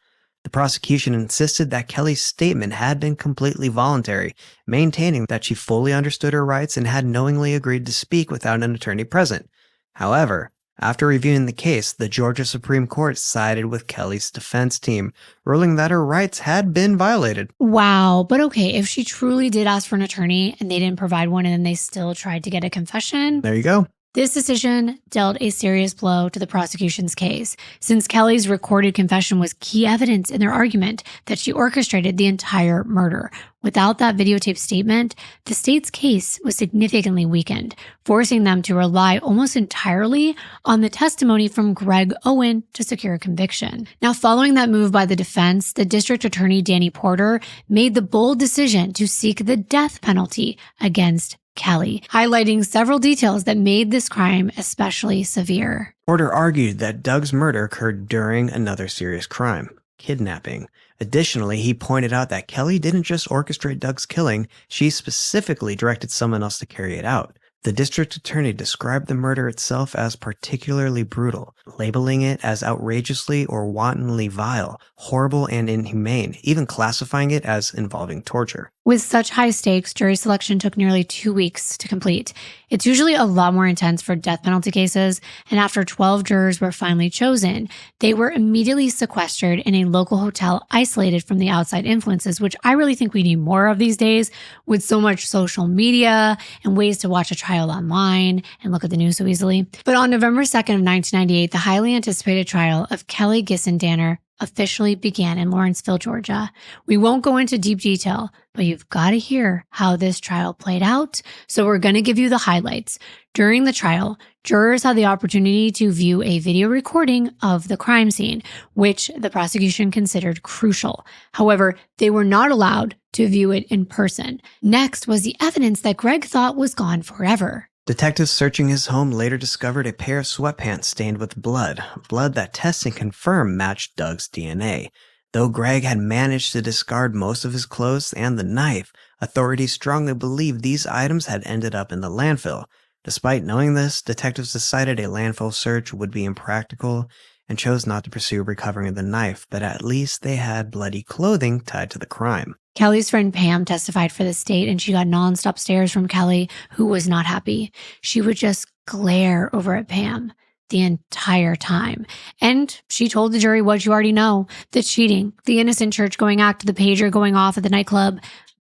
The prosecution insisted that Kelly's statement had been completely voluntary, maintaining that she fully understood her rights and had knowingly agreed to speak without an attorney present. However, after reviewing the case, the Georgia Supreme Court sided with Kelly's defense team, ruling that her rights had been violated. Wow. But okay, if she truly did ask for an attorney and they didn't provide one and then they still tried to get a confession, There you go. this decision dealt a serious blow to the prosecution's case, since Kelly's recorded confession was key evidence in their argument that she orchestrated the entire murder. Without that videotape statement, the state's case was significantly weakened, forcing them to rely almost entirely on the testimony from Greg Owen to secure a conviction. Now, following that move by the defense, the district attorney Danny Porter made the bold decision to seek the death penalty against Kelly, highlighting several details that made this crime especially severe. Porter argued that Doug's murder occurred during another serious crime, kidnapping. Additionally, he pointed out that Kelly didn't just orchestrate Doug's killing, she specifically directed someone else to carry it out. The district attorney described the murder itself as particularly brutal, labeling it as outrageously or wantonly vile, horrible and inhumane, even classifying it as involving torture. With such high stakes, jury selection took nearly 2 weeks to complete. It's usually a lot more intense for death penalty cases, and after 12 jurors were finally chosen, they were immediately sequestered in a local hotel isolated from the outside influences, which I really think we need more of these days with so much social media and ways to watch a trial online and look at the news so easily. But on November 2nd of 1998, the highly anticipated trial of Kelly Dissendanger officially began in Lawrenceville, Georgia. We won't go into deep detail, but you've got to hear how this trial played out, so we're going to give you the highlights. During the trial, jurors had the opportunity to view a video recording of the crime scene, which the prosecution considered crucial. However, they were not allowed to view it in person. Next was the evidence that Greg thought was gone forever. Detectives searching his home later discovered a pair of sweatpants stained with blood that testing confirmed matched Doug's DNA. Though Greg had managed to discard most of his clothes and the knife, authorities strongly believed these items had ended up in the landfill. Despite knowing this, detectives decided a landfill search would be impractical and chose not to pursue recovering the knife, but at least they had bloody clothing tied to the crime. Kelly's friend Pam testified for the state, and she got nonstop stares from Kelly, who was not happy. She would just glare over at Pam the entire time. And she told the jury what you already know: the cheating, the innocent church-going act, the pager going off at the nightclub.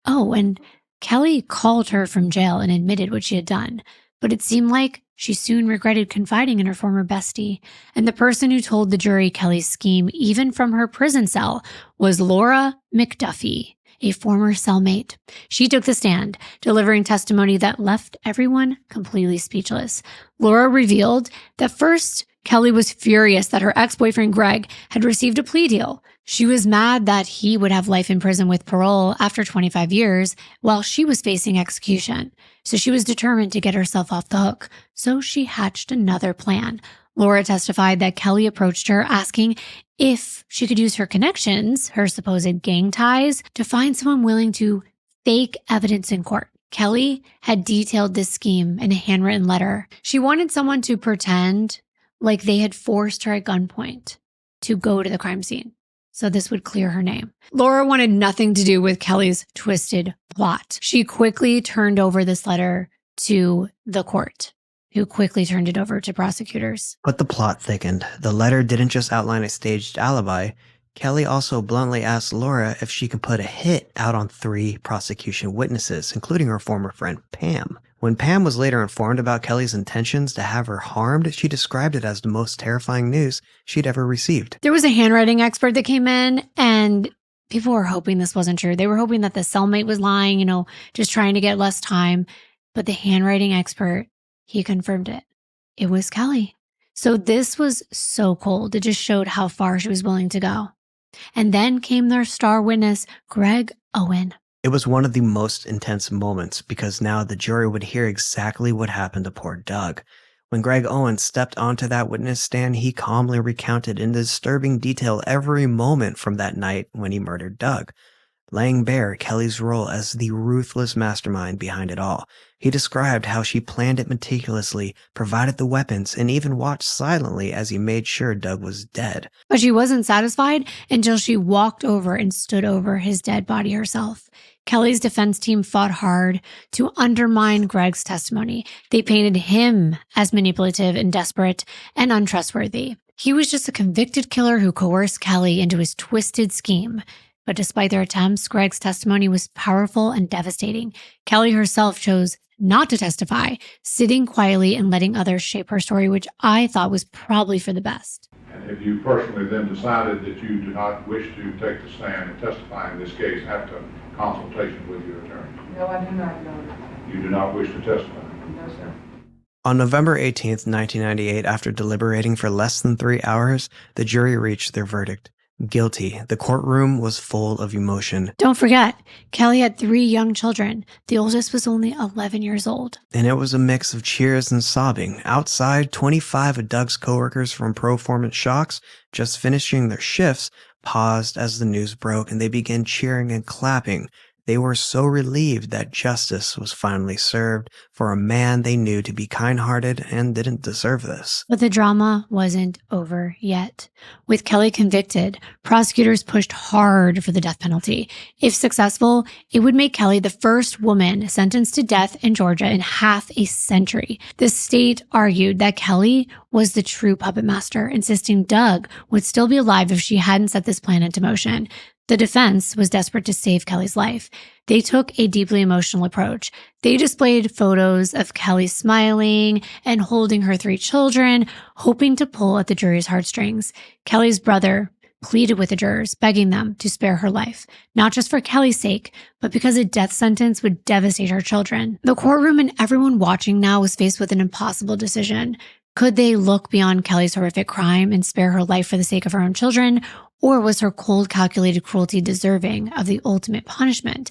Oh, and Kelly called her from jail and admitted what she had done. But it seemed like she soon regretted confiding in her former bestie. And the person who told the jury Kelly's scheme, even from her prison cell, was Laura McDuffie, a former cellmate. She took the stand, delivering testimony that left everyone completely speechless. Laura revealed that first, Kelly was furious that her ex-boyfriend Greg had received a plea deal. She was mad that he would have life in prison with parole after 25 years while she was facing execution. So she was determined to get herself off the hook. So she hatched another plan. Laura testified that Kelly approached her asking if she could use her connections, her supposed gang ties, to find someone willing to fake evidence in court. Kelly had detailed this scheme in a handwritten letter. She wanted someone to pretend like they had forced her at gunpoint to go to the crime scene, so this would clear her name. Laura wanted nothing to do with Kelly's twisted plot. She quickly turned over this letter to the court, who quickly turned it over to prosecutors. But the plot thickened. The letter didn't just outline a staged alibi. Kelly also bluntly asked Laura if she could put a hit out on 3 prosecution witnesses, including her former friend Pam. When Pam was later informed about Kelly's intentions to have her harmed, she described it as the most terrifying news she'd ever received. There was a handwriting expert that came in, and people were hoping this wasn't true. They were hoping that the cellmate was lying, just trying to get less time. But the handwriting expert, he confirmed it. It was Kelly. So this was so cold. It just showed how far she was willing to go. And then came their star witness, Greg Owen. It was one of the most intense moments because now the jury would hear exactly what happened to poor Doug. When Greg Owen stepped onto that witness stand, he calmly recounted in disturbing detail every moment from that night when he murdered Doug. laying bare Kelly's role as the ruthless mastermind behind it all. He described how she planned it meticulously, provided the weapons, and even watched silently as he made sure Doug was dead. But she wasn't satisfied until she walked over and stood over his dead body herself. Kelly's defense team fought hard to undermine Greg's testimony. They painted him as manipulative and desperate and untrustworthy. He was just a convicted killer who coerced Kelly into his twisted scheme. But despite their attempts, Greg's testimony was powerful and devastating. Kelly herself chose not to testify, sitting quietly and letting others shape her story, which I thought was probably for the best. And have you personally then decided that you do not wish to take the stand and testify in this case after consultation with your attorney? No, I do not know. You do not wish to testify? No, sir. On November 18th, 1998, after deliberating for less than 3 hours, the jury reached their verdict. Guilty. The courtroom was full of emotion. Don't forget, Kelly had 3 young children. The oldest was only 11 years old. And it was a mix of cheers and sobbing. Outside, 25 of Doug's coworkers from Proformance Shocks, just finishing their shifts, paused as the news broke, and they began cheering and clapping. They were so relieved that justice was finally served for a man they knew to be kind-hearted and didn't deserve this. But the drama wasn't over yet. With Kelly convicted, prosecutors pushed hard for the death penalty. If successful, it would make Kelly the first woman sentenced to death in Georgia in half a century. The state argued that Kelly was the true puppet master, insisting Doug would still be alive if she hadn't set this plan into motion. The defense was desperate to save Kelly's life. They took a deeply emotional approach. They displayed photos of Kelly smiling and holding her 3 children, hoping to pull at the jury's heartstrings. Kelly's brother pleaded with the jurors, begging them to spare her life, not just for Kelly's sake, but because a death sentence would devastate her children. The courtroom and everyone watching now was faced with an impossible decision. Could they look beyond Kelly's horrific crime and spare her life for the sake of her own children? Or was her cold, calculated cruelty deserving of the ultimate punishment?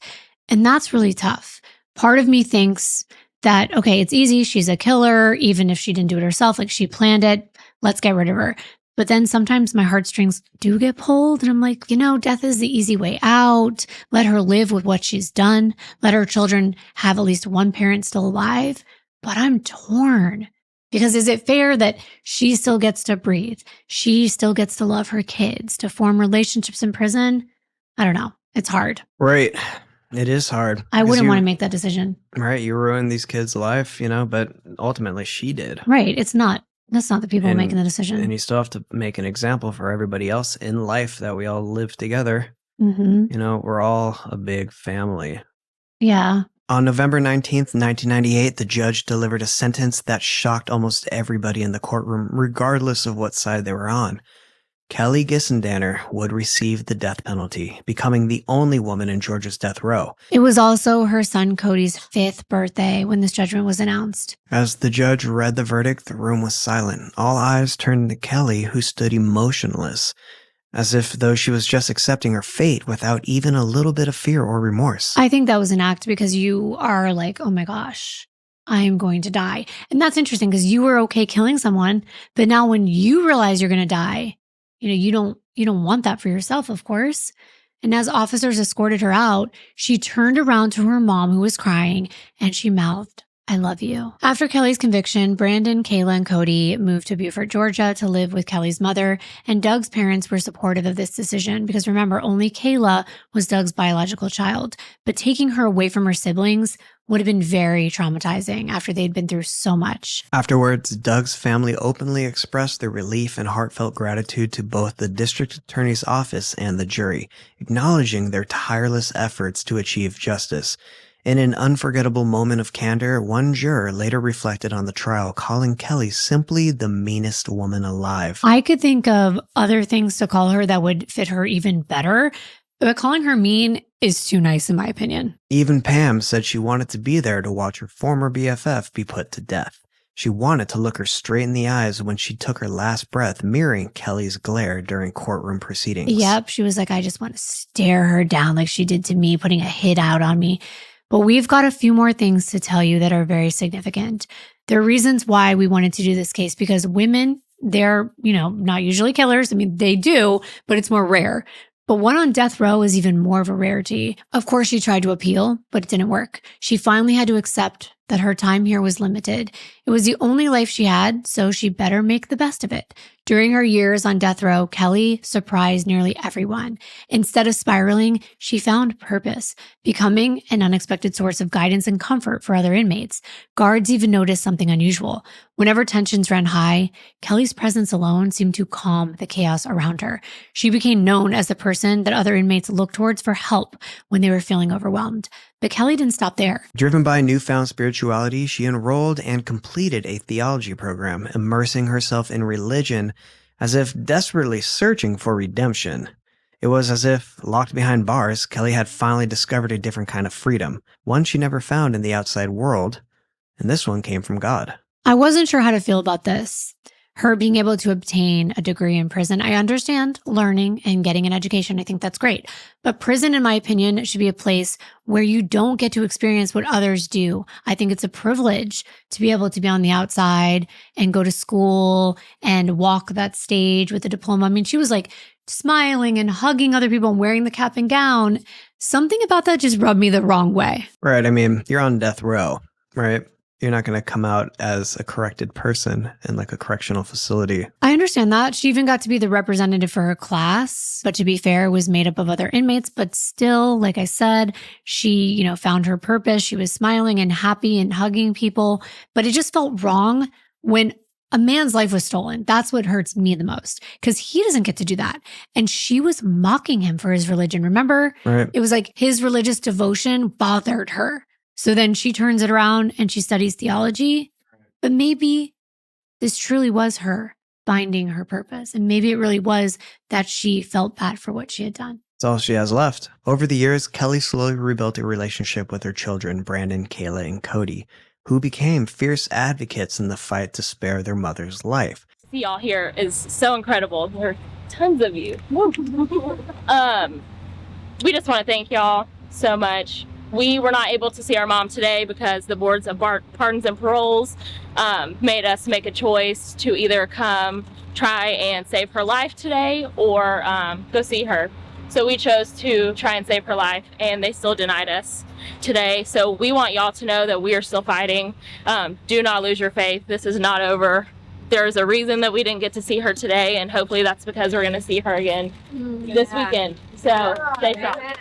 And that's really tough. Part of me thinks that, okay, it's easy. She's a killer. Even if she didn't do it herself, like she planned it, let's get rid of her. But then sometimes my heartstrings do get pulled and I'm like, death is the easy way out. Let her live with what she's done. Let her children have at least one parent still alive. But I'm torn. Because is it fair that she still gets to breathe? She still gets to love her kids, to form relationships in prison? I don't know. It's hard. Right. It is hard. I wouldn't want to make that decision. Right. You ruined these kids' life, but ultimately she did. Right. That's not the people making the decision. And you still have to make an example for everybody else in life that we all live together. Mm-hmm. We're all a big family. Yeah. On November 19th, 1998, the judge delivered a sentence that shocked almost everybody in the courtroom, regardless of what side they were on. Kelly Dissendanger would receive the death penalty, becoming the only woman in Georgia's death row. It was also her son Cody's 5th birthday when this judgment was announced. As the judge read the verdict, the room was silent. All eyes turned to Kelly, who stood emotionless, as if though she was just accepting her fate without even a little bit of fear or remorse. I think that was an act because you are like, oh my gosh, I am going to die. And that's interesting because you were okay killing someone, but now when you realize you're going to die, you don't want that for yourself, of course. And as officers escorted her out, she turned around to her mom who was crying and she mouthed, I love you. After Kelly's conviction, Brandon, Kayla, and Cody moved to Beaufort, Georgia to live with Kelly's mother, and Doug's parents were supportive of this decision because remember, only Kayla was Doug's biological child, but taking her away from her siblings would have been very traumatizing after they'd been through so much. Afterwards, Doug's family openly expressed their relief and heartfelt gratitude to both the district attorney's office and the jury, acknowledging their tireless efforts to achieve justice. In an unforgettable moment of candor, one juror later reflected on the trial, calling Kelly simply the meanest woman alive. I could think of other things to call her that would fit her even better, but calling her mean is too nice in my opinion. Even Pam said she wanted to be there to watch her former BFF be put to death. She wanted to look her straight in the eyes when she took her last breath, mirroring Kelly's glare during courtroom proceedings. Yep, she was like, I just want to stare her down like she did to me, putting a hit out on me. But we've got a few more things to tell you that are very significant. There are reasons why we wanted to do this case because women, they're, not usually killers. I mean, they do, but it's more rare. But one on death row is even more of a rarity. Of course, she tried to appeal, but it didn't work. She finally had to accept that her time here was limited. It was the only life she had, so she better make the best of it. During her years on death row, Kelly surprised nearly everyone. Instead of spiraling, she found purpose, becoming an unexpected source of guidance and comfort for other inmates. Guards even noticed something unusual. Whenever tensions ran high, Kelly's presence alone seemed to calm the chaos around her. She became known as the person that other inmates looked towards for help when they were feeling overwhelmed. But Kelly didn't stop there. Driven by newfound spirituality, she enrolled and completed a theology program, immersing herself in religion as if desperately searching for redemption. It was as if, locked behind bars, Kelly had finally discovered a different kind of freedom, one she never found in the outside world, and this one came from God. I wasn't sure how to feel about this. Her being able to obtain a degree in prison. I understand learning and getting an education. I think that's great. But prison, in my opinion, should be a place where you don't get to experience what others do. I think it's a privilege to be able to be on the outside and go to school and walk that stage with a diploma. I mean, she was like smiling and hugging other people and wearing the cap and gown. Something about that just rubbed me the wrong way. Right. I mean, you're on death row, right? You're not going to come out as a corrected person in like a correctional facility. I understand that. She even got to be the representative for her class. But to be fair, it was made up of other inmates. But still, like I said, she, found her purpose. She was smiling and happy and hugging people. But it just felt wrong when a man's life was stolen. That's what hurts me the most because he doesn't get to do that. And she was mocking him for his religion. Remember? Right. It was like his religious devotion bothered her. So then she turns it around and she studies theology, but maybe this truly was her finding her purpose. And maybe it really was that she felt bad for what she had done. That's all she has left. Over the years, Kelly slowly rebuilt a relationship with her children, Brandon, Kayla, and Cody, who became fierce advocates in the fight to spare their mother's life. See y'all here is so incredible. There are tons of you. We just want to thank y'all so much. We were not able to see our mom today because the boards of pardons and paroles made us make a choice to either come try and save her life today or go see her. So we chose to try and save her life, and they still denied us today. So we want y'all to know that we are still fighting. Do not lose your faith. This is not over. There's a reason that we didn't get to see her today, and hopefully that's because we're going to see her again this weekend. So stay strong.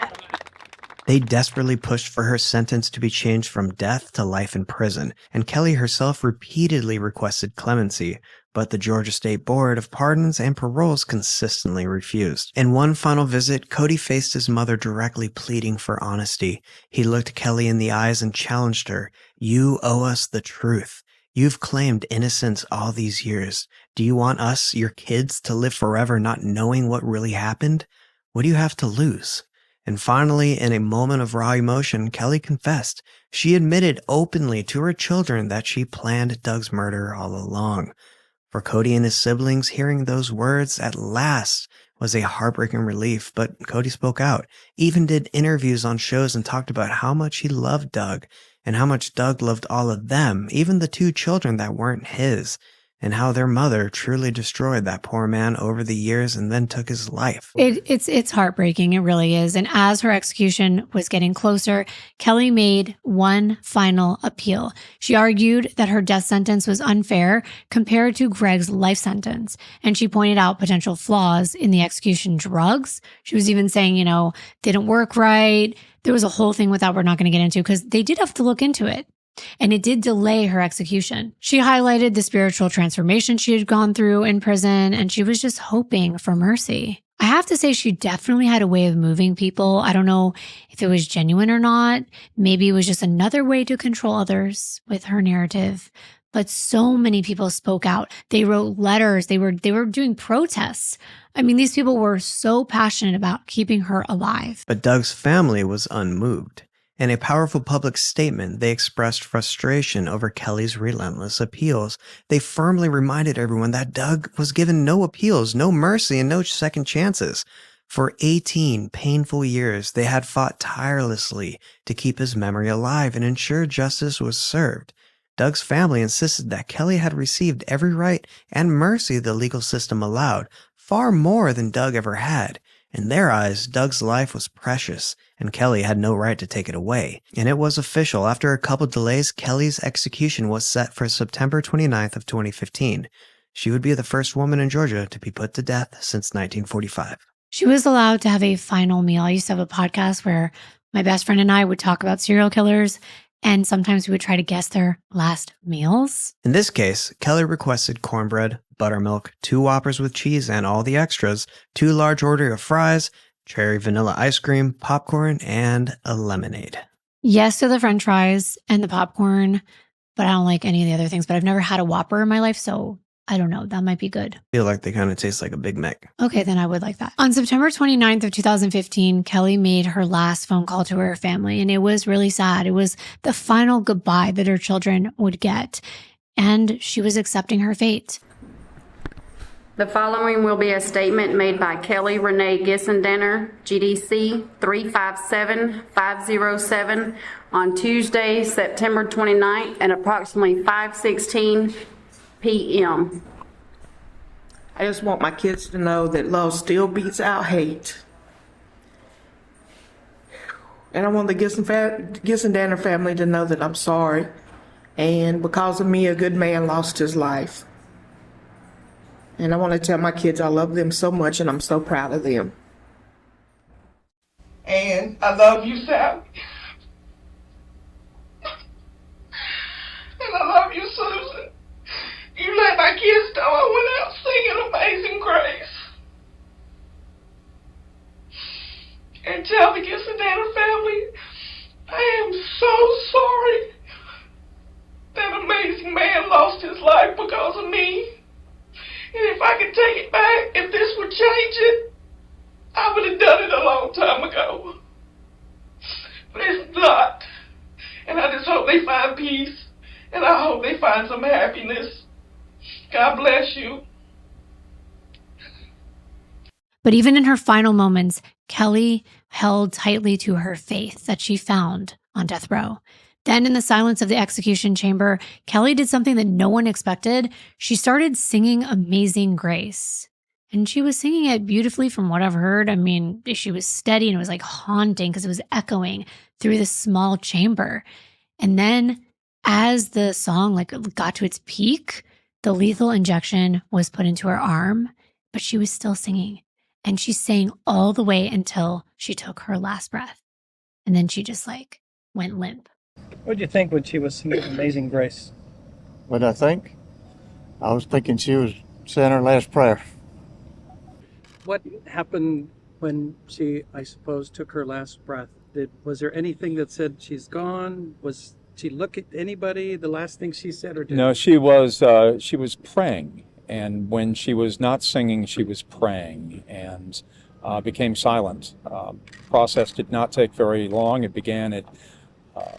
They desperately pushed for her sentence to be changed from death to life in prison, and Kelly herself repeatedly requested clemency, but the Georgia State Board of Pardons and Paroles consistently refused. In one final visit, Cody faced his mother directly pleading for honesty. He looked Kelly in the eyes and challenged her. "You owe us the truth. You've claimed innocence all these years. Do you want us, your kids, to live forever not knowing what really happened? What do you have to lose?" And finally, in a moment of raw emotion, Kelly confessed. She admitted openly to her children that she planned Doug's murder all along. For Cody and his siblings, hearing those words at last was a heartbreaking relief, but Cody spoke out, even did interviews on shows and talked about how much he loved Doug and how much Doug loved all of them, even the two children that weren't his, and how their mother truly destroyed that poor man over the years and then took his life. It's heartbreaking. It really is. And as her execution was getting closer, Kelly made one final appeal. She argued that her death sentence was unfair compared to Greg's life sentence. And she pointed out potential flaws in the execution drugs. She was even saying, they didn't work right. There was a whole thing with that we're not going to get into because they did have to look into it. And it did delay her execution. She highlighted the spiritual transformation she had gone through in prison, and she was just hoping for mercy. I have to say she definitely had a way of moving people. I don't know if it was genuine or not. Maybe it was just another way to control others with her narrative. But so many people spoke out. They wrote letters. They were doing protests. I mean, these people were so passionate about keeping her alive. But Doug's family was unmoved. In a powerful public statement, they expressed frustration over Kelly's relentless appeals. They firmly reminded everyone that Doug was given no appeals, no mercy, and no second chances. For 18 painful years, they had fought tirelessly to keep his memory alive and ensure justice was served. Doug's family insisted that Kelly had received every right and mercy the legal system allowed, far more than Doug ever had. In their eyes, Doug's life was precious, and Kelly had no right to take it away. And it was official. After a couple delays, Kelly's execution was set for September 29th of 2015. She would be the first woman in Georgia to be put to death since 1945. She was allowed to have a final meal. I used to have a podcast where my best friend and I would talk about serial killers, and sometimes we would try to guess their last meals. In this case, Kelly requested cornbread, buttermilk, 2 Whoppers with cheese and all the extras, 2 large order of fries, cherry vanilla ice cream, popcorn, and a lemonade. Yes to the french fries and the popcorn, but I don't like any of the other things. But I've never had a Whopper in my life, so I don't know. That might be good. I feel like they kind of taste like a Big Mac. Okay, then I would like that. On September 29th of 2015, Kelly made her last phone call to her family, and it was really sad. It was the final goodbye that her children would get, and she was accepting her fate. The following will be a statement made by Kelly Renee Dissendanger, GDC 357507, on Tuesday, September 29th at approximately 5:16 p.m. I just want my kids to know that love still beats out hate. And I want the Dissendanger family to know that I'm sorry. And because of me, a good man lost his life. And I want to tell my kids I love them so much and I'm so proud of them. And I love you, Sally. And I love you, Susan. You let my kids know I went out singing Amazing Grace. And tell the Dissendanger family, I am so sorry that amazing man lost his life because of me. And if I could take it back, if this would change it, I would have done it a long time ago. But it's not. And I just hope they find peace. And I hope they find some happiness. God bless you. But even in her final moments, Kelly held tightly to her faith that she found on death row. Then in the silence of the execution chamber, Kelly did something that no one expected. She started singing Amazing Grace. And she was singing it beautifully from what I've heard. I mean, she was steady and it was like haunting because it was echoing through this small chamber. And then as the song got to its peak, the lethal injection was put into her arm, but she was still singing. And she sang all the way until she took her last breath. And then she just went limp. What did you think when she was singing Amazing Grace? What did I think? I was thinking she was saying her last prayer. What happened when she, I suppose, took her last breath? Was there anything that said she's gone? Was she look at anybody, the last thing she said? Or No, she was praying. And when she was not singing, she was praying and became silent. Process did not take very long. It began at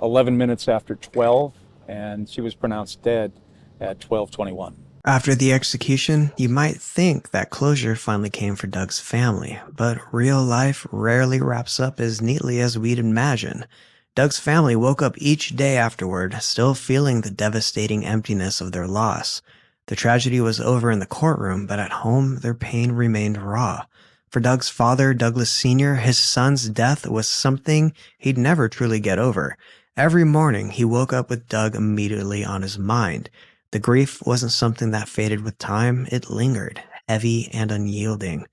11 minutes after 12, and she was pronounced dead at 12:21. After the execution, you might think that closure finally came for Doug's family, but real life rarely wraps up as neatly as we'd imagine. Doug's family woke up each day afterward, still feeling the devastating emptiness of their loss. The tragedy was over in the courtroom, but at home, their pain remained raw. For Doug's father, Douglas Sr., his son's death was something he'd never truly get over. Every morning, he woke up with Doug immediately on his mind. The grief wasn't something that faded with time, it lingered, heavy and unyielding.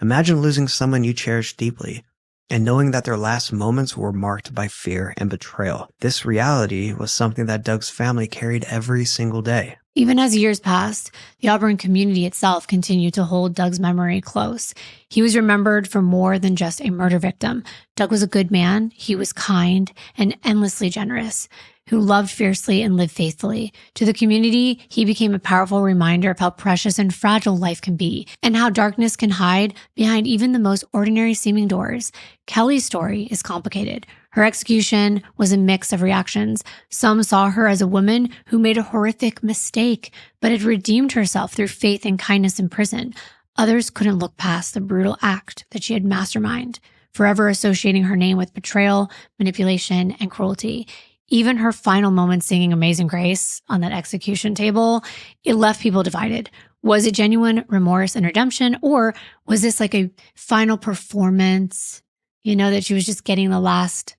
Imagine losing someone you cherish deeply, and knowing that their last moments were marked by fear and betrayal. This reality was something that Doug's family carried every single day. Even as years passed, the Auburn community itself continued to hold Doug's memory close. He was remembered for more than just a murder victim. Doug was a good man. He was kind and endlessly generous, who loved fiercely and lived faithfully. To the community, he became a powerful reminder of how precious and fragile life can be, and how darkness can hide behind even the most ordinary seeming doors. Kelly's story is complicated. Her execution was a mix of reactions. Some saw her as a woman who made a horrific mistake, but had redeemed herself through faith and kindness in prison. Others couldn't look past the brutal act that she had masterminded, forever associating her name with betrayal, manipulation, and cruelty. Even her final moments singing Amazing Grace on that execution table, it left people divided. Was it genuine remorse and redemption, or was this like a final performance, that she was just getting the last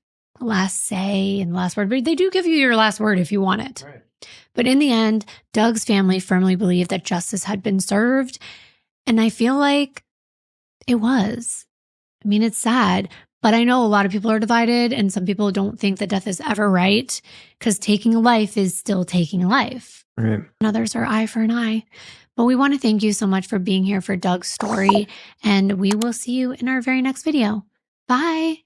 say and last word? But they do give you your last word if you want it. Right. But in the end, Doug's family firmly believed that justice had been served. And I feel like it was. I mean, it's sad, but I know a lot of people are divided, and some people don't think that death is ever right, because taking a life is still taking a life. Right. And others are eye for an eye. But we want to thank you so much for being here for Doug's story, and we will see you in our very next video. Bye.